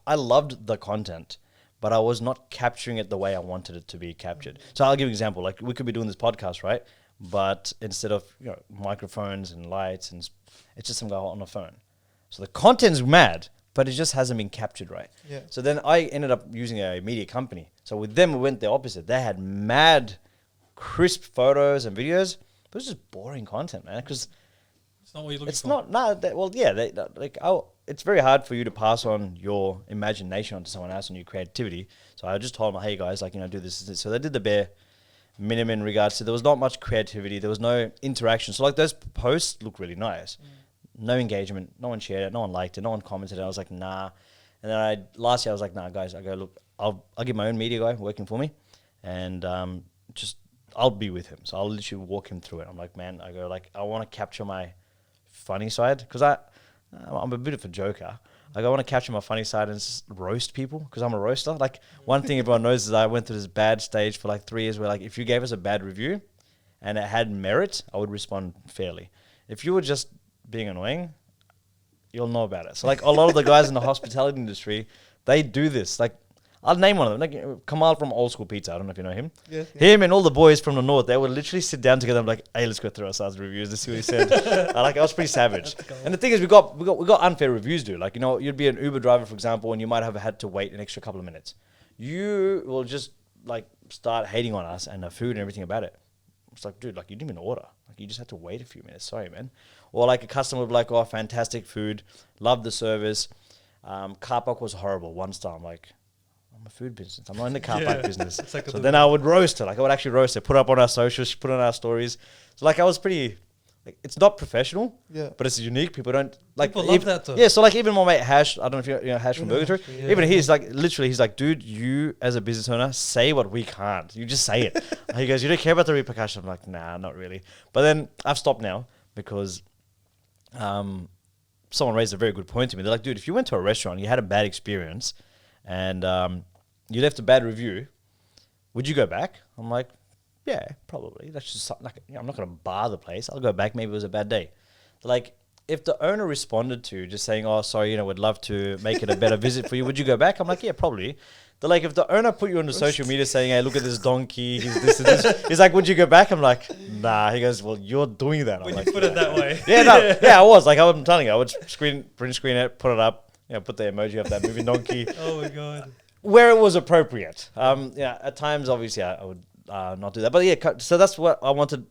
I loved the content, but I was not capturing it the way I wanted it to be captured. So, I'll give you an example. Like we could be doing this podcast, right? But instead of microphones and lights, and it's just some guy on the phone. So the content's mad, but it just hasn't been captured right. Yeah. So then I ended up using a media company. So with them, we went the opposite. They had mad, crisp photos and videos, but it was just boring content, man. Because It's not what you're looking It's for. not. No. Well, yeah. It's very hard for you to pass on your imagination onto someone else and your creativity. So I just told them, hey guys, like, do this. So they did the bare minimum in regards to, there was not much creativity. There was no interaction. So like those posts look really nice. No engagement. No one shared it. No one liked it. No one commented. I was like, nah. And then last year I was like, nah, guys. I go, look, I'll get my own media guy working for me, and I'll be with him. So I'll literally walk him through it. I'm like, man, I go, like, I want to capture my funny side, because I'm a bit of a joker. Like, I want to capture my funny side and just roast people, because I'm a roaster. Like, one thing everyone knows is I went through this bad stage for like 3 years where, like, if you gave us a bad review and it had merit, I would respond fairly. If you were just being annoying, you'll know about it. So like a lot of the guys in the hospitality industry, they do this. Like, I'll name one of them. Like Kamal from Old School Pizza. I don't know if you know him. Yeah. Him and all the boys from the north, they would literally sit down together and be like, hey, let's go through Asad's reviews. Let's see what he said. I was pretty savage. And the thing is, we got unfair reviews, dude. Like, you'd be an Uber driver, for example, and you might have had to wait an extra couple of minutes. You will just like start hating on us and the food and everything about it. It's like, dude, like, you didn't even order. Like, you just had to wait a few minutes. Sorry, man. Or like a customer would be like, oh, fantastic food. Love the service. Car park was horrible. 1 star. I'm like, I'm a food business. I'm not in the car park business. Like so then I would roast it. Like, I would actually roast it. Put it up on our socials. Put it on our stories. So like, I was pretty... Like, it's not professional, but it's unique. People don't... like. People love that though. Yeah, so like even my mate Hash, I don't know if you know Hash from Burger Tree. Yeah. Even he's like, literally, he's like, dude, you as a business owner, say what we can't. You just say it. He goes, you don't care about the repercussions. I'm like, nah, not really. But then I've stopped now because someone raised a very good point to me. They're like, dude, if you went to a restaurant, you had a bad experience and you left a bad review, would you go back? I'm like, yeah, probably. That's just something like, I'm not going to bar the place. I'll go back. Maybe it was a bad day. Like, if the owner responded to just saying, oh, sorry, we'd love to make it a better visit for you, would you go back? I'm like, yeah, probably. They're like, if the owner put you on the social media saying, hey, look at this donkey, he's this and this, he's like, would you go back? I'm like, nah. He goes, well, you're doing that. When I'm you like, put it that way. yeah, no, yeah, I was. Like, I'm telling you, I would print screen it, put it up, put the emoji of that moving donkey. Oh my God. Where it was appropriate. At times, obviously, I would not do that. But yeah, so that's what I wanted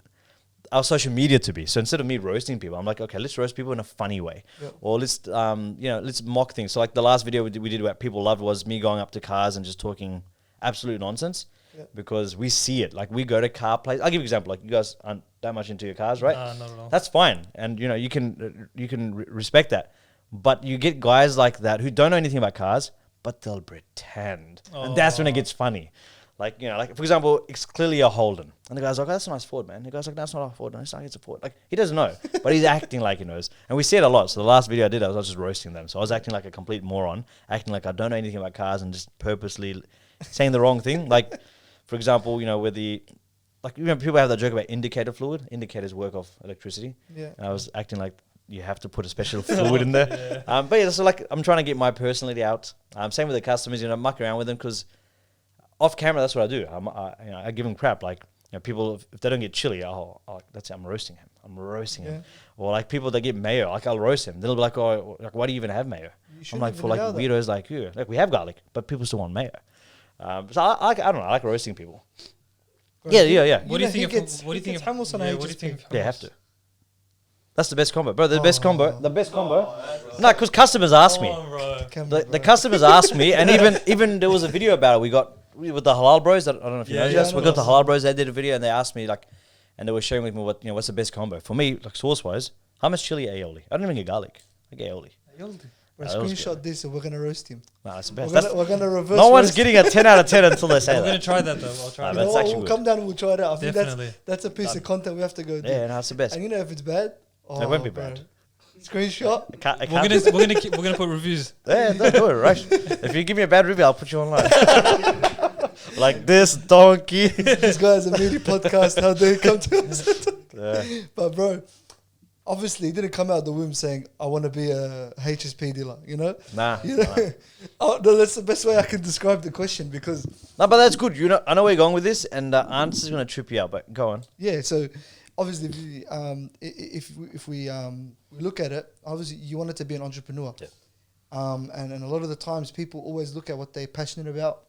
our social media to be. So instead of me roasting people, I'm like, okay, let's roast people in a funny way. Yep. Or let's, let's mock things. So like the last video we did what people loved was me going up to cars and just talking absolute nonsense. Yep. Because we see it. Like, we go to car places. I'll give you an example. Like, you guys aren't that much into your cars, right? Not at all. That's fine. And, you can respect that. But you get guys like that who don't know anything about cars, but they'll pretend. And that's when it gets funny. Like, like, for example, it's clearly a Holden. And the guy's like, oh, that's a nice Ford, man. The guy's like, no, that's not a Ford. No, it's not, it's a Ford. Like, he doesn't know, but he's acting like he knows. And we see it a lot. So the last video I did, I was just roasting them. So I was acting like a complete moron, acting like I don't know anything about cars and just purposely saying the wrong thing. Like, for example, where people have that joke about indicator fluid. Indicators work off electricity. Yeah. And I was acting like you have to put a special fluid in there. Yeah. But yeah, so like, I'm trying to get my personality out. Same with the customers, muck around with them because off camera, that's what I do. I give them crap. Like, people, if they don't get chili, that's it, I'm roasting him. him. Or like people that get mayo, like I'll roast him. They'll be like, oh, like, why do you even have mayo? I'm like, for like weirdos like you, like we have garlic, but people still want mayo. So I don't know. I like roasting people. Yeah. What do you think? What do you think? Hummus on HSP? Yeah, have to. That's the best combo, bro. The best combo. No, because customers ask me. The customers ask me, and even there was a video about it. We got with the Halal Bros. I don't know if you know this. We got the Halal Bros. They did a video, and they asked me like, and they were sharing with me what's the best combo for me, like sauce wise. Hummus, chili, aioli. I don't even get garlic. I get aioli. We're screenshot this, and we're gonna roast him. No, that's the best. We're gonna reverse. No one's getting a 10 out of 10 until they say that. I'm gonna try that though. I'll try that. We'll come down and we'll try it out. I Definitely. think that's a piece of content we have to go do. Yeah, no, that's the best. And if it's bad, it won't be bad. Screenshot. We're gonna put reviews. Yeah, don't do it, right? If you give me a bad review, I'll put you online. Like this donkey. This guy has a mini podcast. How they come to us? But bro, obviously he didn't come out of the womb saying I want to be a HSP dealer. Nah. Oh no, that's the best way I can describe the question because. No, but that's good. I know where you're going with this, and the answer's gonna trip you out. But go on. Yeah. So obviously, if we look at it, obviously you want it to be an entrepreneur. Yeah. And a lot of the times people always look at what they're passionate about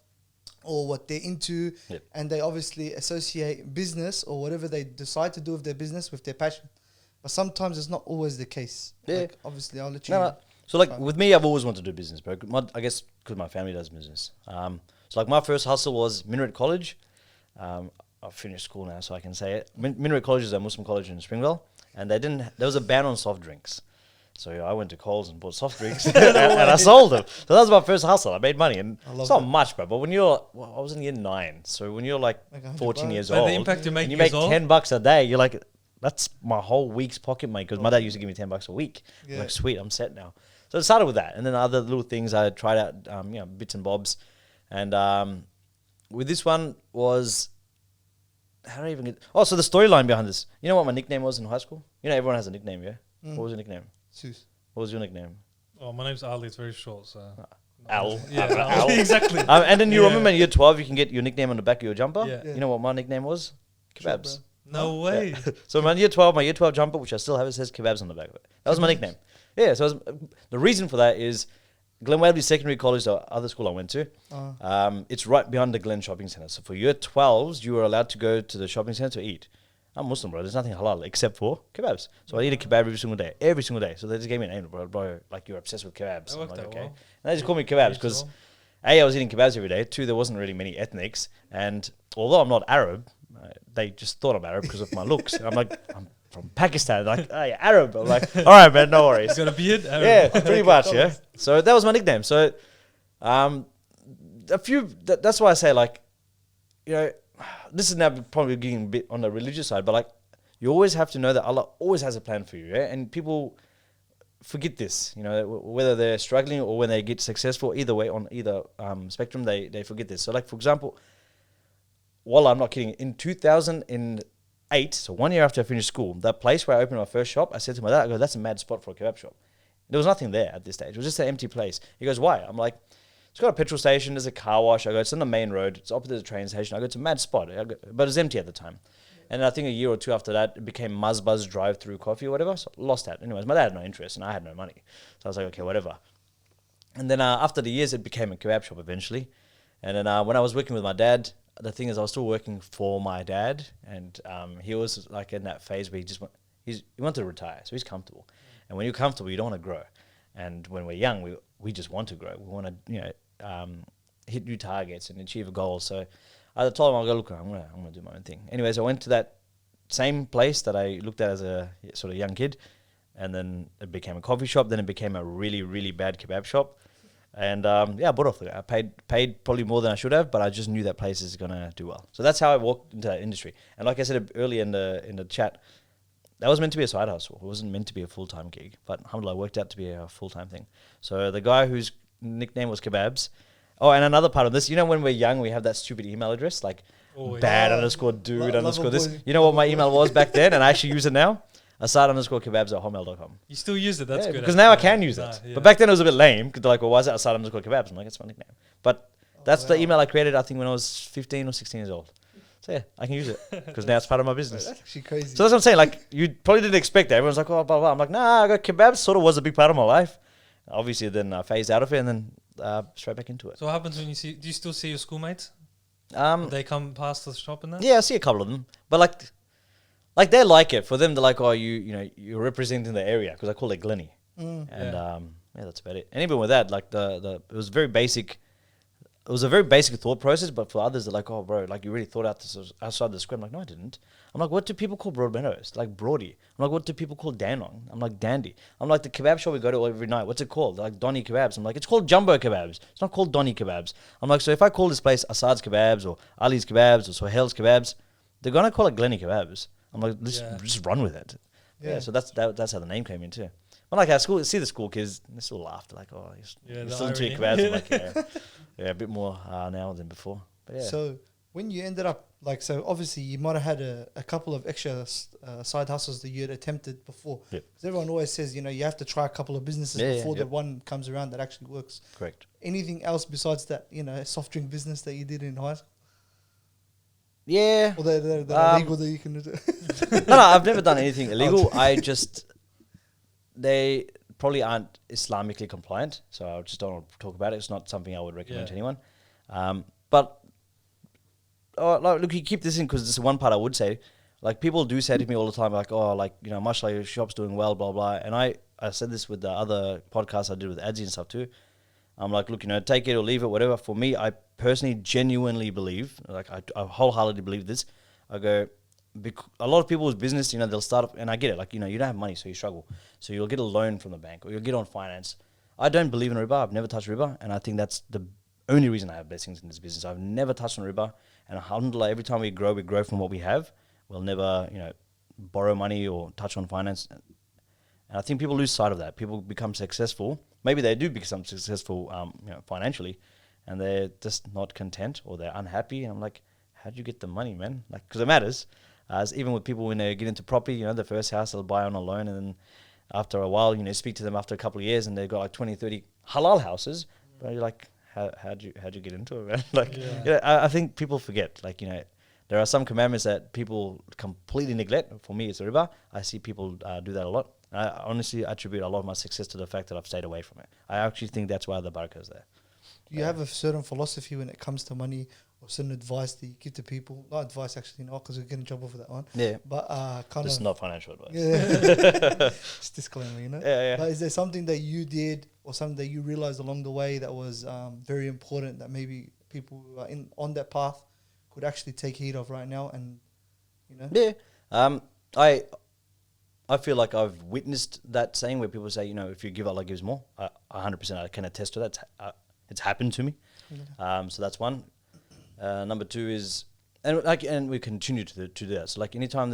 or what they're into, and they obviously associate business or whatever they decide to do with their business with their passion. But sometimes it's not always the case. Yeah. Like, obviously, I'll let you. No. So like with me, I've always wanted to do business, bro. I guess because my family does business. So like my first hustle was Minaret College. I've finished school now, so I can say it. Minaret College is a Muslim college in Springvale, and there was a ban on soft drinks. So I went to Coles and bought soft drinks and I sold them. So that was my first hustle. I made money, and it's not much, bro. But when I was in year 9, so when you're like 14 years But old, the impact you're and making you make as well. $10 a day, you're like, that's my whole week's pocket money, because my dad used to give me $10 a week. I'm Yeah. like, sweet, I'm set now. So it started with that, and then other little things I tried out, bits and bobs, and with this one was, how do I even get? Oh, so the storyline behind this. You know what my nickname was in high school? You know, everyone has a nickname, yeah. What was your nickname? Sus. What was your nickname? Oh, my name's Ali. It's very short, so. Owl. Yeah, Owl. exactly. And then you Yeah. remember in year 12, you can get your nickname on the back of your jumper. Yeah. You know what my nickname was? Kebabs. No way. So my year 12 jumper, which I still have, it says Kebabs on the back of it. That was my nickname. Yeah. So the reason for that is Glen Waverley Secondary College, the other school I went to. It's right behind the Glen Shopping Centre. So for year 12s, you were allowed to go to the shopping centre to eat. I'm Muslim, bro. There's nothing halal except for kebabs. So I eat a kebab every single day. Every single day. So they just gave me a name, bro. Like, you're obsessed with kebabs. That I'm worked like, out okay. well. And they just called me kebabs because, A, I was eating kebabs every day. 2, there wasn't really many ethnics. And although I'm not Arab, they just thought I'm Arab because of my looks. And I'm like, I'm from Pakistan. They're like, oh, you're Arab. I'm like, all right, man, no worries. He's got a beard? Yeah, pretty much, yeah. So that was my nickname. So that's why I say, like, this is now probably getting a bit on the religious side, but like, you always have to know that Allah always has a plan for you, yeah? And people forget this, whether they're struggling or when they get successful, either way, on either spectrum, they forget this. So like, for example, wallah, I'm not kidding, in 2008, so 1 year after I finished school, that place where I opened my first shop, I said to my dad, I go, that's a mad spot for a kebab shop. There was nothing there at this stage. It was just an empty place. He goes, why? I'm like, it's got a petrol station, there's a car wash. I go, it's on the main road, it's opposite the train station. I go, it's a mad spot. But it was empty at the time. And I think a year or two after that, it became Muzbuzz drive-through coffee or whatever. So I lost that. Anyways, my dad had no interest and I had no money. So I was like, okay, whatever. And then after the years, it became a kebab shop eventually. And then when I was working with my dad, the thing is I was still working for my dad. And he was like in that phase where he wanted to retire. So he's comfortable. And when you're comfortable, you don't want to grow. And when we're young, we just want to grow. We want to, hit new targets and achieve a goal. So I told him, I'll go, look, I'm gonna do my own thing. Anyways, I went to that same place that I looked at as a sort of young kid, and then it became a coffee shop. Then it became a really, really bad kebab shop. And I bought off the guy. I paid probably more than I should have, but I just knew that place is gonna do well. So that's how I walked into that industry. And like I said earlier in the chat, that was meant to be a side hustle. It wasn't meant to be a full-time gig, but alhamdulillah, worked out to be a full-time thing. So the guy whose nickname was Kebabs. Oh, and another part of this, when we're young, we have that stupid email address, like bad_dude underscore this. You know what my email was back then, and I actually use it now? Asad_Kebabs@hotmail.com. You still use it? That's good. Because now I can use it. Yeah. But back then it was a bit lame, because they're like, well, why is it Asad_Kebabs? I'm like, it's my nickname. But that's the email I created, I think, when I was 15 or 16 years old. So yeah, I can use it, because now it's part of my business. That's actually crazy. So that's what I'm saying. Like, you probably didn't expect that. Everyone's like, oh, blah, blah. I'm like, nah, I got kebabs. Sort of was a big part of my life. Obviously, then I phased out of it and then straight back into it. So what happens when do you still see your schoolmates? They come past the shop and that? Yeah, I see a couple of them. But like they like it. For them, they're like, oh, you're representing the area, because I call it Glenny. And that's about it. And even with that, like it was very basic. It was a very basic thought process, but for others, they're like, oh, bro, like, you really thought outside the script. I'm like, no, I didn't. I'm like, what do people call Broadmeadows? Like, Broady. I'm like, what do people call Danong? I'm like, Dandy. I'm like, the kebab shop we go to every night, what's it called? They're like, Donny Kebabs. I'm like, it's called Jumbo Kebabs. It's not called Donny Kebabs. I'm like, so if I call this place Asad's Kebabs or Ali's Kebabs or Sohail's Kebabs, they're going to call it GlennyKebabs. I'm like, just run with it. Yeah, so that's how the name came in too. But like, see the school kids, they still laughed. Like, oh, you're still into your kebabs. I'm like, yeah, a bit more now than before. But yeah. So when you ended up, so obviously you might have had a couple of extra side hustles that you had attempted before. Yep. 'Cause everyone always says, you have to try a couple of businesses before the one comes around that actually works. Correct. Anything else besides that, soft drink business that you did in high school? Yeah. Or that are illegal that you can do? No, I've never done anything illegal. They probably aren't Islamically compliant, so I just don't want to talk about it. It's not something I would recommend to anyone. But look, you keep this in, because this is one part I would say. like people do say to me all the time, like, oh, like, you know, mashallah, your shop's doing well, blah, blah. And I said this with the other podcasts I did with Adzi and stuff too. I'm like, look, you know, take it or leave it, whatever. For me, I personally genuinely believe, like I wholeheartedly believe this. I go, a lot of people's business, you know, they'll start up, and I get it, like, you know, you don't have money, so you struggle. So you'll get a loan from the bank or you'll get on finance. I don't believe in riba. I've never touched riba. And I think that's the only reason I have blessings in this business. I've never touched on riba. And alhamdulillah, every time we grow from what we have. We'll never, you know, borrow money or touch on finance. And I think people lose sight of that. People become successful. Maybe they do become successful, you know, financially, and they're just not content or they're unhappy. And I'm like, how'd you get the money, man? Like, because it matters. As even with people when they get into property, you know, the first house they'll buy on a loan, and then after a while, you know, speak to them after a couple of years, and they've got like 20, 30 halal houses. But you're like, how'd you get into it, man? Like, you know, I think people forget, like, you know. There are some commandments that people completely neglect. For me, it's a riba. I see people do that a lot. I honestly attribute a lot of my success to the fact that I've stayed away from it. I actually think that's why the barakah is there. Do you have a certain philosophy when it comes to money, or certain advice that you give to people? Not advice, actually, no, because we're getting in trouble for that one. Yeah. But kind This of... is not financial advice. Yeah. Just disclaimer, you know? Yeah. But is there something that you did or something that you realized along the way that was very important that maybe people who are on that path could actually take heed of right now, and, you know? Yeah. I feel like I've witnessed that saying where people say, you know, if you give, Allah gives more. 100% I can attest to that. It's happened to me. So that's one. Number two is, and we continue to do that. So like anytime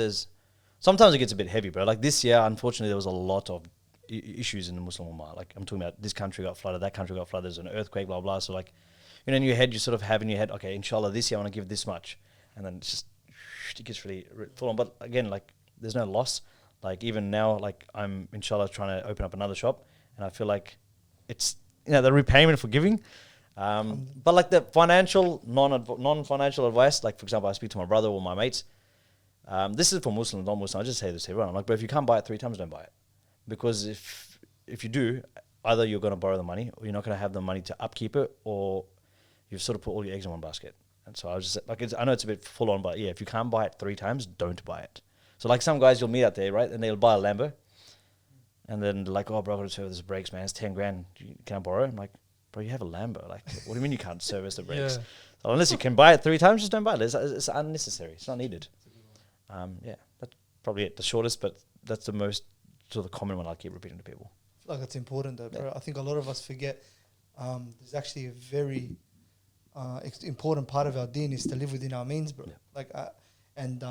sometimes it gets a bit heavy, bro. Like this year, unfortunately, there was a lot of issues in the Muslim Ummah. Like I'm talking about this country got flooded, that country got flooded, there's an earthquake, blah, blah. So like, you know, in your head, you sort of have in your head, okay, inshallah, this year I want to give this much. And then it's just, it gets really full on. But again, like, there's no loss. Like, even now, like, I'm, inshallah, trying to open up another shop. And I feel like it's, you know, the repayment for giving. But like the financial, non-financial advice, like, for example, I speak to my brother or my mates. This is for Muslims, non-Muslims. I just say this to everyone. I'm like, but if you can't buy it 3 times, don't buy it. Because if you do, either you're going to borrow the money or you're not going to have the money to upkeep it, or you've sort of put all your eggs in one basket. And so I was just like, I know it's a bit full on, but yeah, if you can't buy it 3 times, don't buy it. So like some guys you'll meet out there, right? And they'll buy a Lambo. And then they're like, oh, bro, I've got to service the brakes, man. It's 10 grand. Can I borrow? I'm like, bro, you have a Lambo. Like, what do you mean you can't service the brakes? Yeah. So unless you can buy it 3 times, just don't buy it. It's unnecessary. It's not needed. Yeah, that's probably it. The shortest, but that's the most sort of common one I keep repeating to people. I feel like it's important though, bro. I think a lot of us forget there's actually a very important part of our deen is to live within our means, bro. Like, and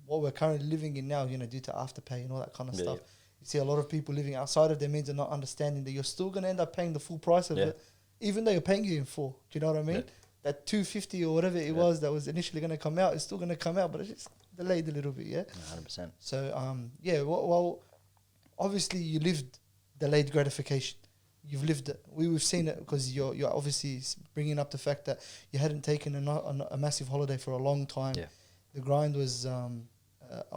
what we're currently living in now, you know, due to afterpay and all that kind of stuff. You see a lot of people living outside of their means and not understanding that you're still going to end up paying the full price of it, even though you're paying it in full. Do you know what I mean? That $250 or whatever it was that was initially going to come out is still going to come out, but it's just delayed a little bit, 100%. So, well, obviously you lived delayed gratification. You've lived it. We've seen it because you're obviously bringing up the fact that you hadn't taken a massive holiday for a long time. Yeah. The grind was, I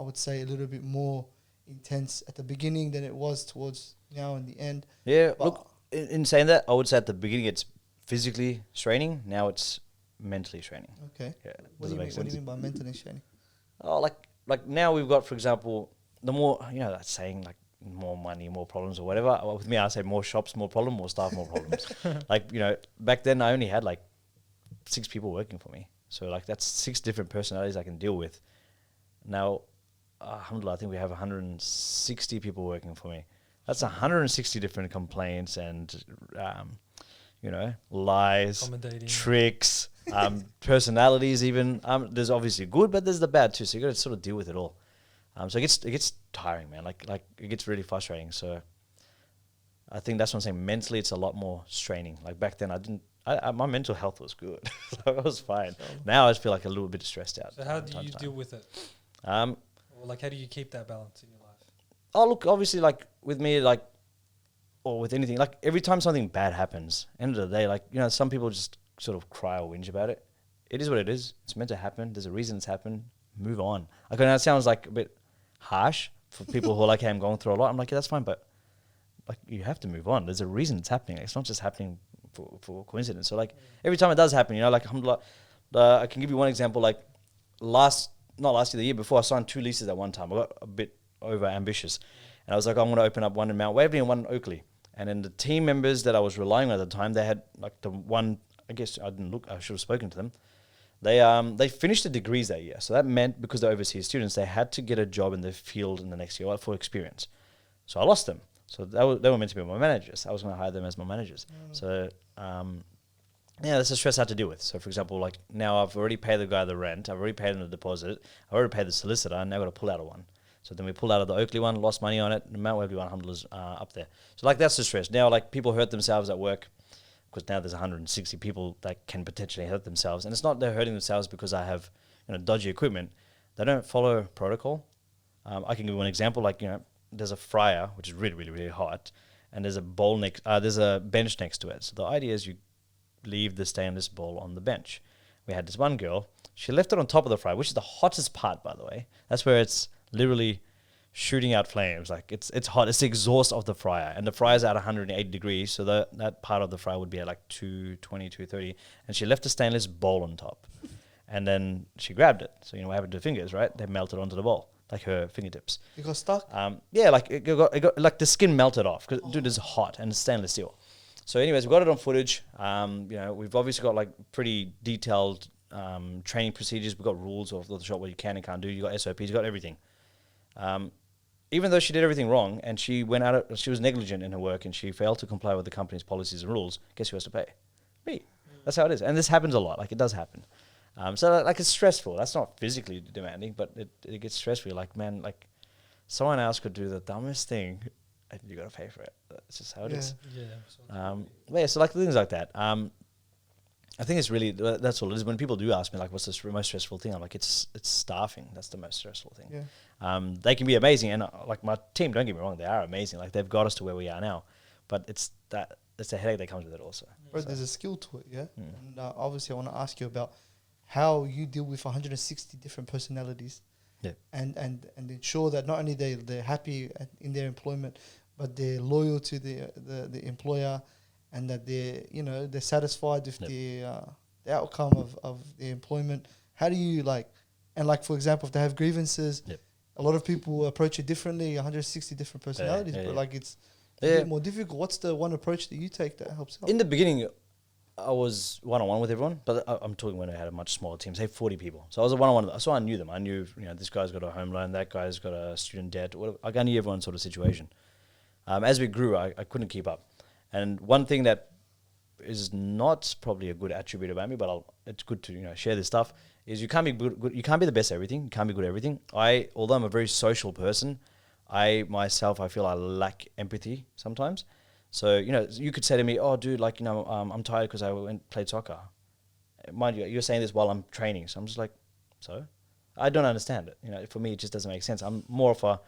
would say, a little bit more intense at the beginning than it was towards now in the end. Yeah, but look, in saying that, I would say at the beginning it's physically straining. Now it's mentally straining. Okay. Yeah. What do you mean by mentally straining? Oh, like now we've got, for example, the more, you know, that saying, like, more money, more problems or whatever. Well, with me, I say more shops, more problem, more staff, more problems. Like, you know, back then I only had like 6 people working for me. So like that's 6 different personalities I can deal with. Now, alhamdulillah, I think we have 160 people working for me. That's 160 different complaints and, you know, lies, tricks, personalities even. There's obviously good, but there's the bad too. So you got to sort of deal with it all. So it gets tiring, man. Like it gets really frustrating. So I think that's what I'm saying. Mentally, it's a lot more straining. Like back then, my mental health was good. So I was fine. Now I just feel like a little bit stressed out. So how do you deal with it? Or like, how do you keep that balance in your life? Oh, look, obviously, like with me, like, or with anything, like every time something bad happens, end of the day, like, you know, some people just sort of cry or whinge about it. It is what it is. It's meant to happen. There's a reason it's happened. Move on. Like, I know it sounds like a bit harsh for people who are like, hey, I'm going through a lot. I'm like, yeah, that's fine, but like, you have to move on. There's a reason it's happening. It's not just happening for coincidence. So like every time it does happen, you know, like, alhamdulillah, I can give you one example. Like last not last year, the year before, I signed 2 leases at one time. I got a bit over ambitious. And I was like, I'm going to open up one in Mount Waverley and one in Oakley. And then the team members that I was relying on at the time, they had like the one, I guess I didn't look, I should have spoken to them. They finished the degrees that year. So that meant, because they're overseas students, they had to get a job in the field in the next year for experience. So I lost them. So they were meant to be my managers. I was going to hire them as my managers. So, yeah, that's a stress I had to deal with. So, for example, like now I've already paid the guy the rent. I've already paid him the deposit. I've already paid the solicitor. And now I've got to pull out of one. So then we pulled out of the Oakley one, lost money on it. The Mount Waverley one, $100 up there. So, like, that's the stress. Now, like, people hurt themselves at work, because now there's 160 people that can potentially hurt themselves. And it's not they're hurting themselves because I have, dodgy equipment. They don't follow protocol. I can give you an example. Like, there's a fryer, which is really, really, really hot, and there's a there's a bench next to it. So the idea is you leave the stainless bowl on the bench. We had this one girl, she left it on top of the fryer, which is the hottest part, by the way. That's where it's literally shooting out flames. Like, it's hot. It's the exhaust of the fryer, and the fryer's at 180 degrees, so that part of the fryer would be at like 220, 230, and she left a stainless bowl on top. And then she grabbed it. So, what happened to her fingers, right? They melted onto the bowl, like her fingertips. You got stuck? Yeah, like it got like the skin melted off, because dude, it's hot and it's stainless steel. So anyways, we got it on footage. We've obviously got like pretty detailed training procedures. We've got rules of the shop, what you can and can't do. You got SOPs, you got everything. Even though she did everything wrong and she was negligent in her work and she failed to comply with the company's policies and rules, guess who has to pay? Me. That's how it is. And this happens a lot. Like, it does happen. So like, it's stressful. That's not physically demanding, but it gets stressful. You're like, man, like, someone else could do the dumbest thing and you got to pay for it. That's just how it is. Yeah. So like things like that. I think it's really, that's all it is. When people do ask me, like, what's the most stressful thing? I'm like, it's staffing. That's the most stressful thing. Yeah. They can be amazing. And like my team, don't get me wrong, they are amazing. Like, they've got us to where we are now. But it's the headache that comes with it also. Bro, there's a skill to it, yeah? And obviously I want to ask you about how you deal with 160 different personalities. Yeah. And ensure that not only they're happy in their employment, but they're loyal to the employer, and that they're satisfied with the outcome of the employment. How do you for example, if they have grievances, a lot of people approach it differently, 160 different personalities, but like it's a bit more difficult. What's the one approach that you take that helps out? In the beginning, I was one-on-one with everyone, but I'm talking when I had a much smaller team, say 40 people. So I was a one-on-one, so I knew them. I knew, this guy's got a home loan, that guy's got a student debt, whatever. I knew everyone's sort of situation. As we grew, I couldn't keep up. And one thing that is not probably a good attribute about me, but it's good to share this stuff, is you can't be good. You can't be the best at everything. You can't be good at everything. Although I'm a very social person, I feel I lack empathy sometimes. So you could say to me, "Oh, dude, I'm tired because I played soccer." Mind you, you're saying this while I'm training, so I'm just like, so I don't understand it. For me, it just doesn't make sense. I'm more of a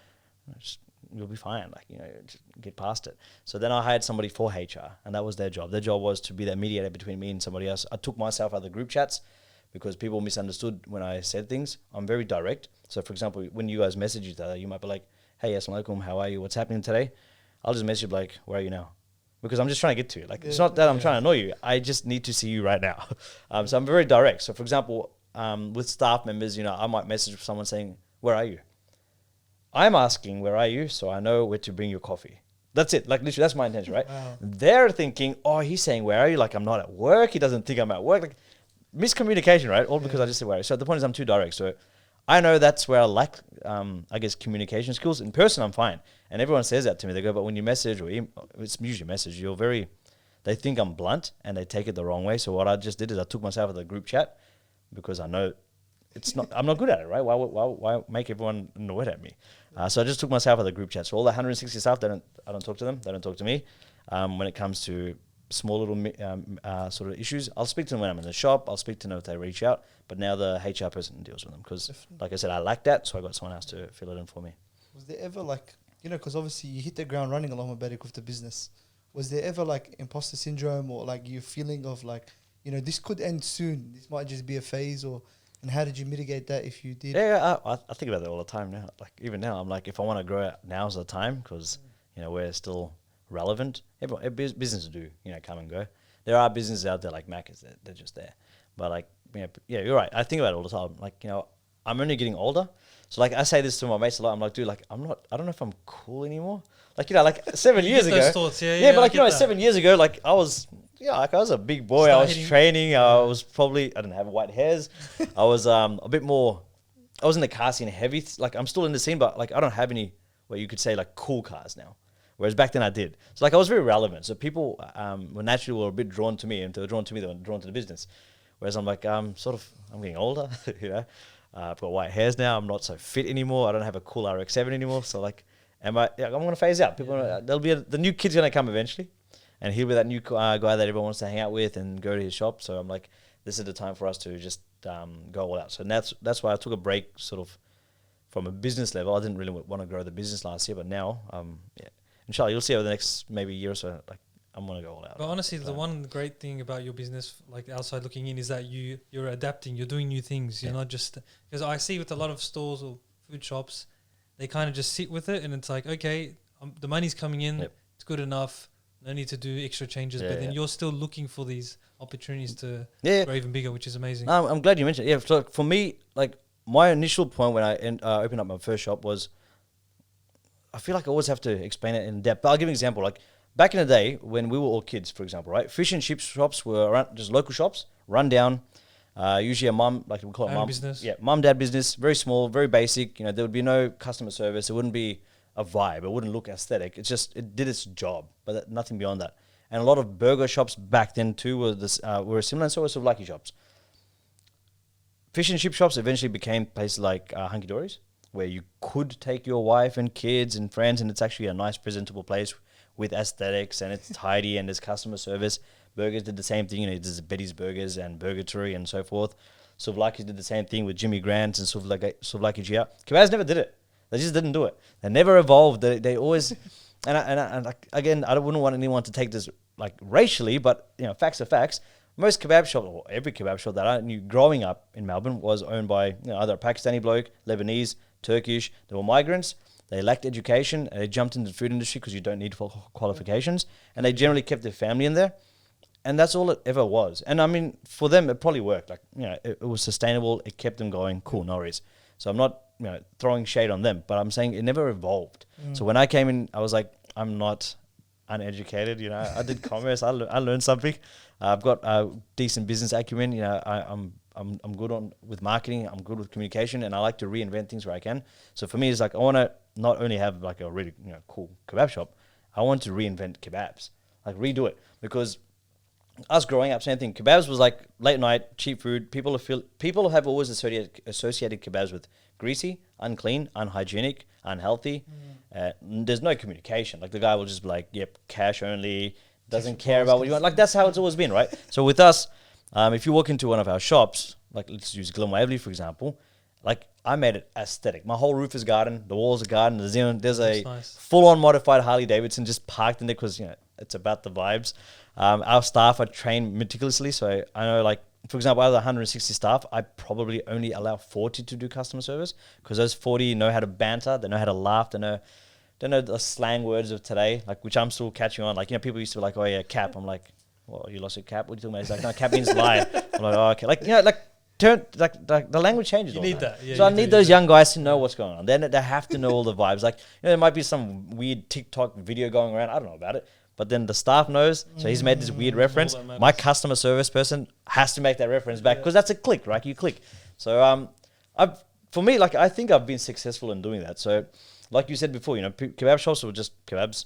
you'll be fine. Just get past it. So then I hired somebody for HR, and that was their job. Their job was to be that mediator between me and somebody else. I took myself out of the group chats because people misunderstood when I said things. I'm very direct. So, for example, when you guys message each other, you might be like, "Hey, assalamu alaikum, how are you? What's happening today?" I'll just message you like, "Where are you now?" Because I'm just trying to get to you. It's not that I'm trying to annoy you. I just need to see you right now. So I'm very direct. So, for example, with staff members, I might message someone saying, "Where are you?" I'm asking, "Where are you?" So I know where to bring your coffee. That's it. Literally, that's my intention, right? Wow. They're thinking, "Oh, he's saying, where are you?" Like, I'm not at work. He doesn't think I'm at work. Like, miscommunication, right? All because I just said, where are you? So the point is, I'm too direct. So I know that's where I lack, communication skills. In person, I'm fine. And everyone says that to me. They go, but when you message, it's usually message, they think I'm blunt and they take it the wrong way. So what I just did is I took myself out of the group chat because I know I'm not good at it, right? Why make everyone annoyed at me? So I just took myself out of the group chat. So all the 160 staff, I don't talk to them. They don't talk to me. When it comes to small little sort of issues, I'll speak to them when I'm in the shop. I'll speak to them if they reach out. But now the HR person deals with them because, like I said, I lack that. So I got someone else to fill it in for me. Was there ever because obviously you hit the ground running along with the business. Was there ever imposter syndrome or you feeling of this could end soon? This might just be a phase and how did you mitigate that if you did? Yeah, I think about that all the time now. Even now, I'm like, if I want to grow, now's the time because, we're still relevant. Businesses do, come and go. There are businesses out there like Macca's, they're just there. But you're right. I think about it all the time. I'm only getting older. So like I say this to my mates a lot. I'm like, dude, like I don't know if I'm cool anymore. Like, you know, like 7 You years get ago. those thoughts, But like, I you know, get that. 7 years ago, like I was a big boy. I was training. I was probably, I didn't have white hairs. I was a bit more, I was in the car scene heavy. Like I'm still in the scene, but like I don't have any, what you could say like cool cars now. Whereas back then I did. So like I was very relevant. So people were naturally a bit drawn to me, and they were drawn to me, they were drawn to the business. Whereas I'm like, I'm getting older, you know. I've got white hairs now. I'm not so fit anymore. I don't have a cool RX-7 anymore. So like, I'm going to phase out. There'll be the new kid's going to come eventually, and he'll be that new guy that everyone wants to hang out with and go to his shop. So I'm like, this is the time for us to just go all out. So that's why I took a break, sort of, from a business level. I didn't really want to grow the business last year, but now, inshallah, you'll see over the next maybe year or so. Like, I'm going to go all out. But honestly, the one great thing about your business, like outside looking in, is that you're adapting. You're doing new things. You're not just, because I see with a lot of stores or food shops, they kind of just sit with it, and it's like, okay, the money's coming in, it's good enough. No need to do extra changes. But then you're still looking for these opportunities to grow even bigger, which is amazing. I'm glad you mentioned it. Yeah, so for me, like my initial point when I opened up my first shop was, I feel like I always have to explain it in depth. But I'll give you an example. Like, back in the day when we were all kids, for example, right? Fish and chips shops were around, just local shops, run down. Usually a mum, like we call it mum business. Yeah, mum, dad business, very small, very basic. You know, there would be no customer service. It wouldn't be a vibe. It wouldn't look aesthetic. It's just, it did its job, but nothing beyond that. And a lot of burger shops back then too were similar, and so were souvlaki shops. Fish and chip shops eventually became places like Hunky Dory's, where you could take your wife and kids and friends, and it's actually a nice, presentable place with aesthetics, and it's tidy, and there's customer service. Burgers did the same thing. You know, there's Betty's Burgers and Burgertory and so forth. Souvlaki did the same thing with Jimmy Grant's and Souvlaki Gia. Kebabs never did it. They just didn't do it. They never evolved. They always, and again, I wouldn't want anyone to take this like racially, but you know, facts are facts. Most kebab shop, or every kebab shop that I knew growing up in Melbourne, was owned by either a Pakistani bloke, Lebanese, Turkish. They were migrants. They lacked education. And they jumped into the food industry because you don't need qualifications, and they generally kept their family in there. And that's all it ever was. And I mean, for them, it probably worked. Like, you know, it was sustainable. It kept them going. Cool, no worries. So I'm not, throwing shade on them, but I'm saying it never evolved. So when I came in, I was like, I'm not uneducated. I did commerce. I learned something. I've got a decent business acumen. I'm good with marketing. I'm good with communication, and I like to reinvent things where I can. So for me, it's like I want to not only have like a really cool kebab shop. I want to reinvent kebabs, like redo it, because us growing up, same thing. Kebabs was like late night, cheap food. People have always associated kebabs with greasy, unclean, unhygienic, unhealthy. There's no communication. Like the guy will just be like, "Yep, cash only." Doesn't care about what you want. Like that's how it's always been, right? So with us, if you walk into one of our shops, like let's use Glen Waverley for example, like I made it aesthetic. My whole roof is garden, the walls are garden. There's a full-on modified Harley Davidson just parked in there because it's about the vibes. Our staff are trained meticulously, so I know, like, for example, out of the 160 staff, I probably only allow 40 to do customer service because those 40 know how to banter, they know how to laugh, they know the slang words of today, like, which I'm still catching on. Like, people used to be like, "Oh yeah, cap." I'm like, "Well, you lost your cap? What are you talking about?" He's like, "No, cap means lie." I'm like, "Oh, okay." Like the language changes. You need that. Yeah, so I need those young guys to know what's going on. Then they have to know all the vibes. Like, there might be some weird Tik Tok video going around. I don't know about it. But then the staff knows, so he's made this weird reference. My customer service person has to make that reference back because that's a click, right? You click. So for me, like, I think I've been successful in doing that. So, like you said before, kebab shops were just kebabs,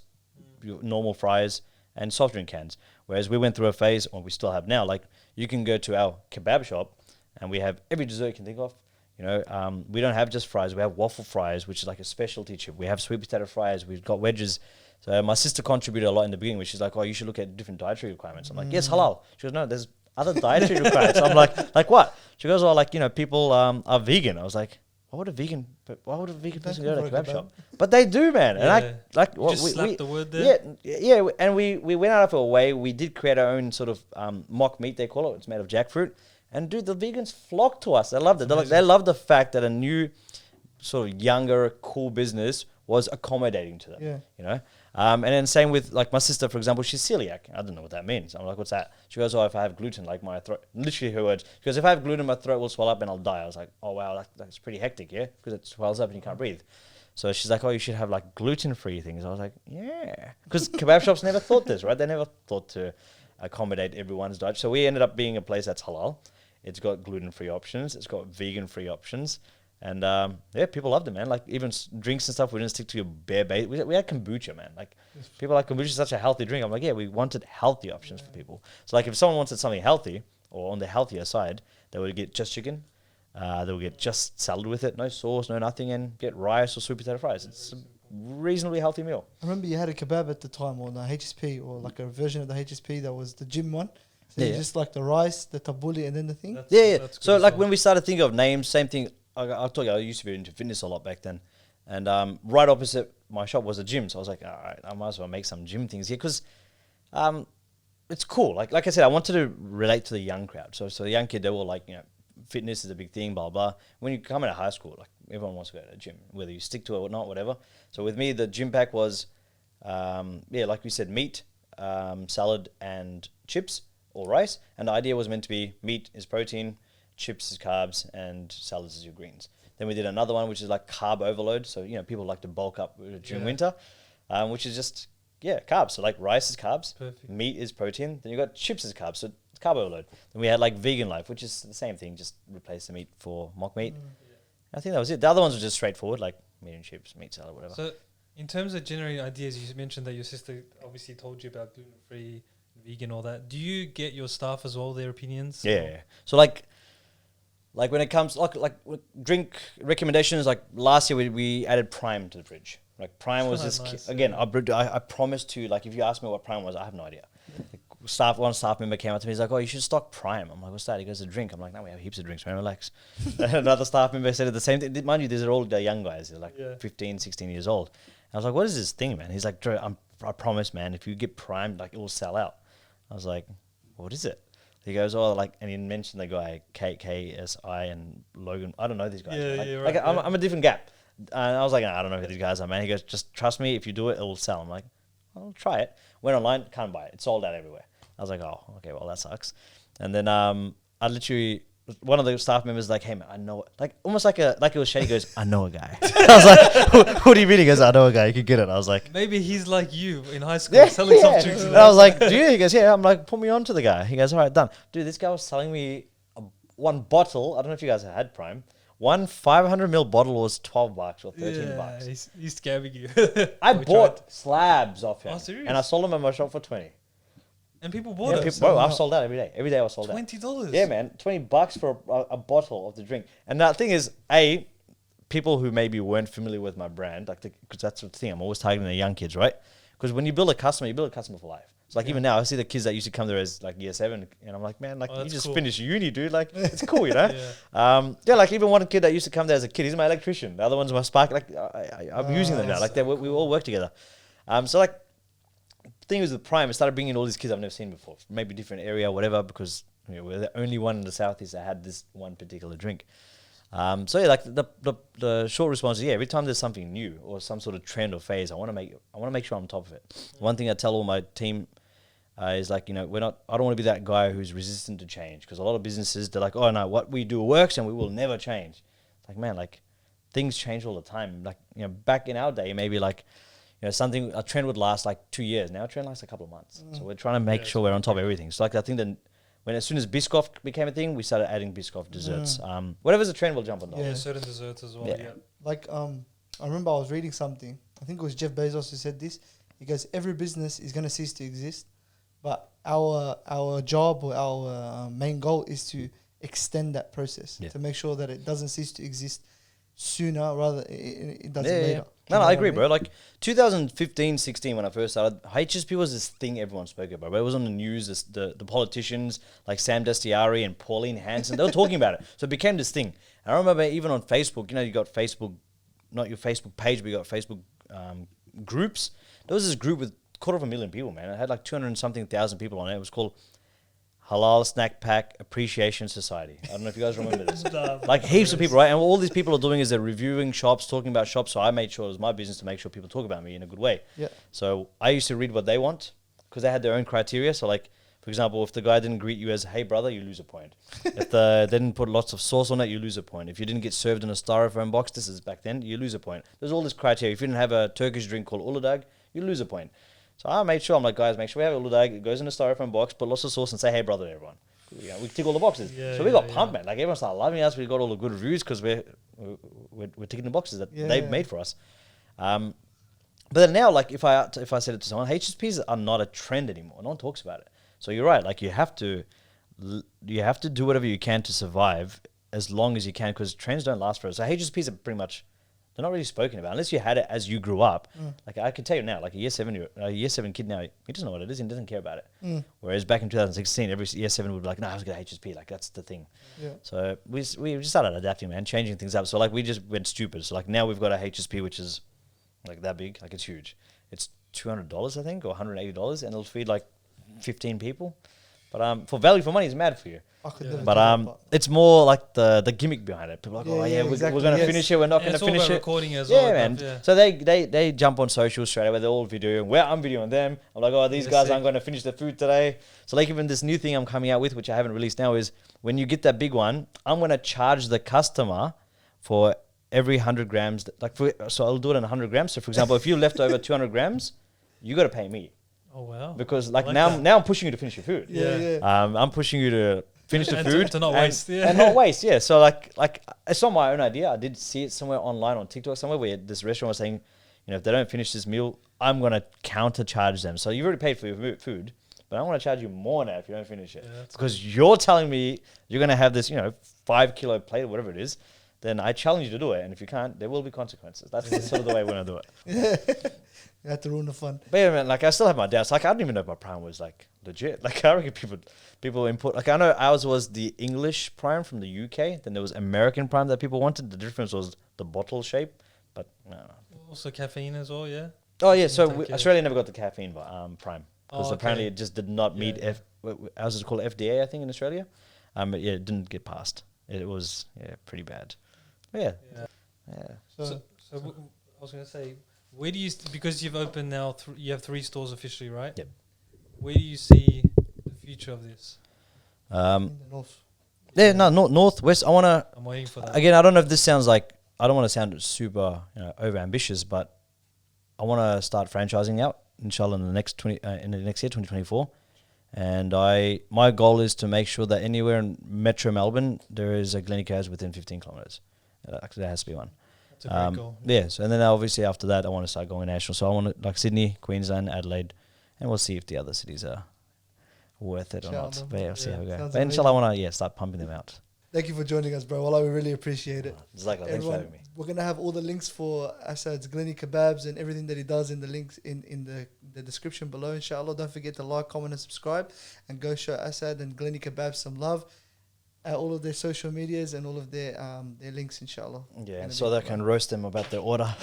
normal fries, and soft drink cans. Whereas we went through a phase, or we still have now, like, you can go to our kebab shop and we have every dessert you can think of. We don't have just fries. We have waffle fries, which is like a specialty chip. We have sweet potato fries. We've got wedges. So my sister contributed a lot in the beginning, which is like, "Oh, you should look at different dietary requirements." I'm like, "Yes, halal." She goes, "No, there's other dietary requirements." I'm like what? She goes, "Oh, like, people are vegan." I was like, why would a vegan person go to a kebab shop? But they do, man. And I like just slapped the word there. Yeah. And we went out of our way. We did create our own sort of mock meat, they call it. It's made of jackfruit. And dude, the vegans flocked to us. They loved it. They loved the fact that a new sort of younger, cool business was accommodating to them. And then same with like my sister, for example, she's celiac. I don't know what that means. I'm like, what's that? She goes, oh, if I have gluten, like my throat, literally her words. She goes, if I have gluten, my throat will swell up and I'll die. I was like, oh wow, that's pretty hectic, yeah, because it swells up and you can't breathe. So she's like, oh, you should have like gluten-free things. I was like, yeah, because kebab shops never thought this, right? They never thought to accommodate everyone's diet. So we ended up being a place that's halal. It's got gluten-free options. It's got vegan-free options. And yeah, people loved it, man. Like even drinks and stuff, we didn't stick to your bare base. We had kombucha, man. Like people like kombucha is such a healthy drink. I'm like, yeah, we wanted healthy options for people. So like if someone wanted something healthy or on the healthier side, they would get just chicken. They would get just salad with it, no sauce, no nothing, and get rice or sweet potato fries. It's a reasonably healthy meal. I remember you had a kebab at the time, or the HSP, or like a version of the HSP that was the gym one. So you just like the rice, the tabbouleh, and then the thing. Yeah. So like when we started thinking of names, same thing. I told you I used to be into fitness a lot back then, and right opposite my shop was a gym. So I was like, all right, I might as well make some gym things here because it's cool. Like I said, I wanted to relate to the young crowd. So the young kid, they were like, fitness is a big thing, blah blah. When you come out of high school, like everyone wants to go to the gym, whether you stick to it or not, whatever. So with me, the gym pack was, like we said, meat, salad, and chips or rice. And the idea was meant to be meat is protein, chips is carbs, and salads is your greens. Then we did another one, which is like carb overload. So, people like to bulk up during winter, which is just, carbs. So like rice is carbs, Perfect. Meat is protein. Then you got chips as carbs, so it's carb overload. Then we had like vegan life, which is the same thing, just replace the meat for mock meat. I think that was it. The other ones were just straightforward, like meat and chips, meat salad, whatever. So in terms of generating ideas, you mentioned that your sister obviously told you about gluten-free, vegan, all that. Do you get your staff as well, their opinions? Yeah. So like when it comes like drink recommendations, like last year we added Prime to the fridge. Like Prime was this nice, again. I promised to, like, if you ask me what Prime was, I have no idea. One staff member came up to me. He's like, "Oh, you should stock Prime." I'm like, "What's that?" He goes, "A drink." I'm like, "No, we have heaps of drinks, man. Relax." Another staff member said the same thing. Mind you, these are all the young guys. They're like 15, 16 years old. I was like, "What is this thing, man?" He's like, "Drew, I promise, man. If you get Prime, like, it will sell out." I was like, "What is it?" He goes, "Oh, like," and he mentioned the guy KSI and Logan. I don't know these guys. I'm a different gap. And I was like, "I don't know who these guys are, man." He goes, "Just trust me. If you do it, it will sell." I'm like, "I'll try it." Went online, can't buy it. It's sold out everywhere. I was like, "Oh, okay, well, that sucks." And then I literally, one of the staff members was like, "Hey, man, I know it." Like, almost like it was shady. He goes, "I know a guy." I was like, "What do you mean?" He goes, "I know a guy. You can get it." I was like, Maybe he's like you in high school, selling soft drinks. And I was like, "Do you?" He goes, "Yeah." I'm like, "Put me on to the guy." He goes, "All right, done." Dude, this guy was selling me one bottle. I don't know if you guys had Prime. One 500ml bottle was $12 or $13. He's scamming you. I bought slabs off him. Oh, serious? And I sold them at my shop for 20. And people bought it. Bro, I've sold out every day. Every day I was sold out. $20. Yeah, man. $20 for a bottle of the drink. And the thing is, people who maybe weren't familiar with my brand, like, because that's the thing, I'm always targeting the young kids, right? Because when you build a customer for life. So like even now, I see the kids that used to come there as like year 7, and I'm like, man, like you just finished uni, dude. Like it's cool, you know. Like even one kid that used to come there as a kid, he's my electrician. The other one's my spark. Like I'm using them now. Like we all work together. So like the thing was with Prime, I started bringing in all these kids I've never seen before, maybe different area, whatever, because we're the only one in the Southeast that had this one particular drink. So yeah, like the short response is every time there's something new or some sort of trend or phase, I want to make sure I'm on top of it. One thing I tell all my team is like, I don't want to be that guy who's resistant to change, because a lot of businesses, they're like, "Oh no, what we do works and we will never change." It's like, man, like things change all the time. Like, back in our day, maybe like, a trend would last like 2 years. Now a trend lasts a couple of months. So we're trying to make sure we're on top of everything. So like, I think that as soon as Biscoff became a thing, we started adding Biscoff desserts. Whatever's a trend, we'll jump on that. Yeah, certain desserts as well. Yeah. Like I remember I was reading something. I think it was Jeff Bezos who said this. He goes, every business is going to cease to exist, but our job or our main goal is to extend that process to make sure that it doesn't cease to exist sooner, rather it does it later. No, I agree, bro. Like 2015, 16, when I first started, HSP was this thing everyone spoke about, bro. It was on the news, the politicians like Sam Dastiari and Pauline Hanson, they were talking about it. So it became this thing. And I remember even on Facebook, you got Facebook, not your Facebook page, but you got Facebook groups. There was this group with 250,000 people, man. It had like 200 and something thousand people on it. It was called Halal Snack Pack Appreciation Society. I don't know if you guys remember this. Nah, Like heaps of people, right? And all these people are doing is they're reviewing shops, talking about shops. So I made sure it was my business to make sure people talk about me in a good way. Yeah. So I used to read what they want because they had their own criteria. So like, for example, if the guy didn't greet you as, hey brother, you lose a point. If they didn't put lots of sauce on it, you lose a point. If you didn't get served in a styrofoam box, this is back then, you lose a point. There's all this criteria. If you didn't have a Turkish drink called uludag, you lose a point. So I made sure, I'm like, guys, make sure we have uludag. It goes in a styrofoam box, put lots of sauce and say, hey brother to everyone. Yeah, we tick all the boxes. Yeah, so we got yeah, pumped, man. Like everyone started loving us. We got all the good reviews because we're ticking the boxes that they've made for us. But then now, like if I said it to someone, HSPs are not a trend anymore. No one talks about it. So you're right. Like you have to do whatever you can to survive as long as you can because trends don't last forever. So HSPs are pretty much they're not really spoken about unless you had it as you grew up. Like I can tell you now, like a year 7 kid now, he doesn't know what it is and doesn't care about it. Whereas back in 2016, every year 7 would be like, no, I was going to HSP. Like that's the thing. Yeah. So we just started adapting, man, changing things up. So like we just went stupid. So like now we've got a HSP which is like that big, like it's huge. It's $200 I think or $180 and it'll feed like 15 people. But for value for money, it's mad for you. I could never do But that, it's more like the gimmick behind it. People are like, Yeah, oh yeah, yeah, exactly, we're gonna yes. finish it. We're not Yeah, gonna it's all finish about it. recording as Yeah, well. man. Yeah. So they jump on social straight away. They're all videoing. Where I'm videoing them. I'm like, oh, these Yeah, guys sick. aren't going to finish the food today. So like even this new thing I'm coming out with, which I haven't released now, is when you get that big one, I'm going to charge the customer for every 100 grams. So I'll do it in 100 grams. So for example, if you left over 200 grams, you got to pay me Oh wow. because I like, like now that. now I'm pushing you to finish your food. Yeah. I'm pushing you to finish the And food to not and- waste, yeah. and not waste. Yeah. So like it's not my own idea. I did see it somewhere online on TikTok somewhere where this restaurant was saying, you know, if they don't finish this meal, I'm gonna counter charge them. So you've already paid for your food, but I'm gonna charge you more now if you don't finish it Yeah, that's because you're telling me you're gonna have this, 5 kilo plate or whatever it is. Then I challenge you to do it, and if you can't, there will be consequences. That's sort of the way we're gonna do it. You have to ruin the fun. But yeah, man, like I still have my doubts. Like I didn't even know if my prime was like legit. Like I reckon people input. Like I know ours was the English prime from the UK. Then there was American prime that people wanted. The difference was the bottle shape. But no. Also caffeine as well, yeah. Oh yeah, so Intake, yeah. Australia never got the caffeine, but prime because Oh, apparently okay. it just did not meet Yeah, ours is called FDA, I think, in Australia. But yeah, it didn't get passed. It was pretty bad. But yeah. So I was gonna say, where do you because you've opened now? You have 3 stores officially, right? Yep. Where do you see the future of this? In the north. Yeah, no, northwest. I wanna. I'm waiting for that. Again, I don't know if this sounds like I don't want to sound super over ambitious, but I want to start franchising out, inshallah, in the next year, 2024. And my goal is to make sure that anywhere in Metro Melbourne there is a GlennyKebabs within 15 kilometers. Actually, there has to be one. That's a great goal. Yeah. So and then obviously after that, I want to start going national. So I want to like Sydney, Queensland, Adelaide, and we'll see if the other cities are worth it or not. Inshallah. But yeah, we'll see how we go. Sounds But inshallah, I want to start pumping them out. Thank you for joining us, bro. Wallah, we really appreciate it. Jazakallah, thanks for having me. We're gonna have all the links for Asad's GlennyKebabs and everything that he does in the links in the description below. Inshallah, don't forget to like, comment, and subscribe, and go show Asad and GlennyKebabs some love. All of their social medias and all of their links, inshallah. Yeah, Gonna and so be they can roast them about their order.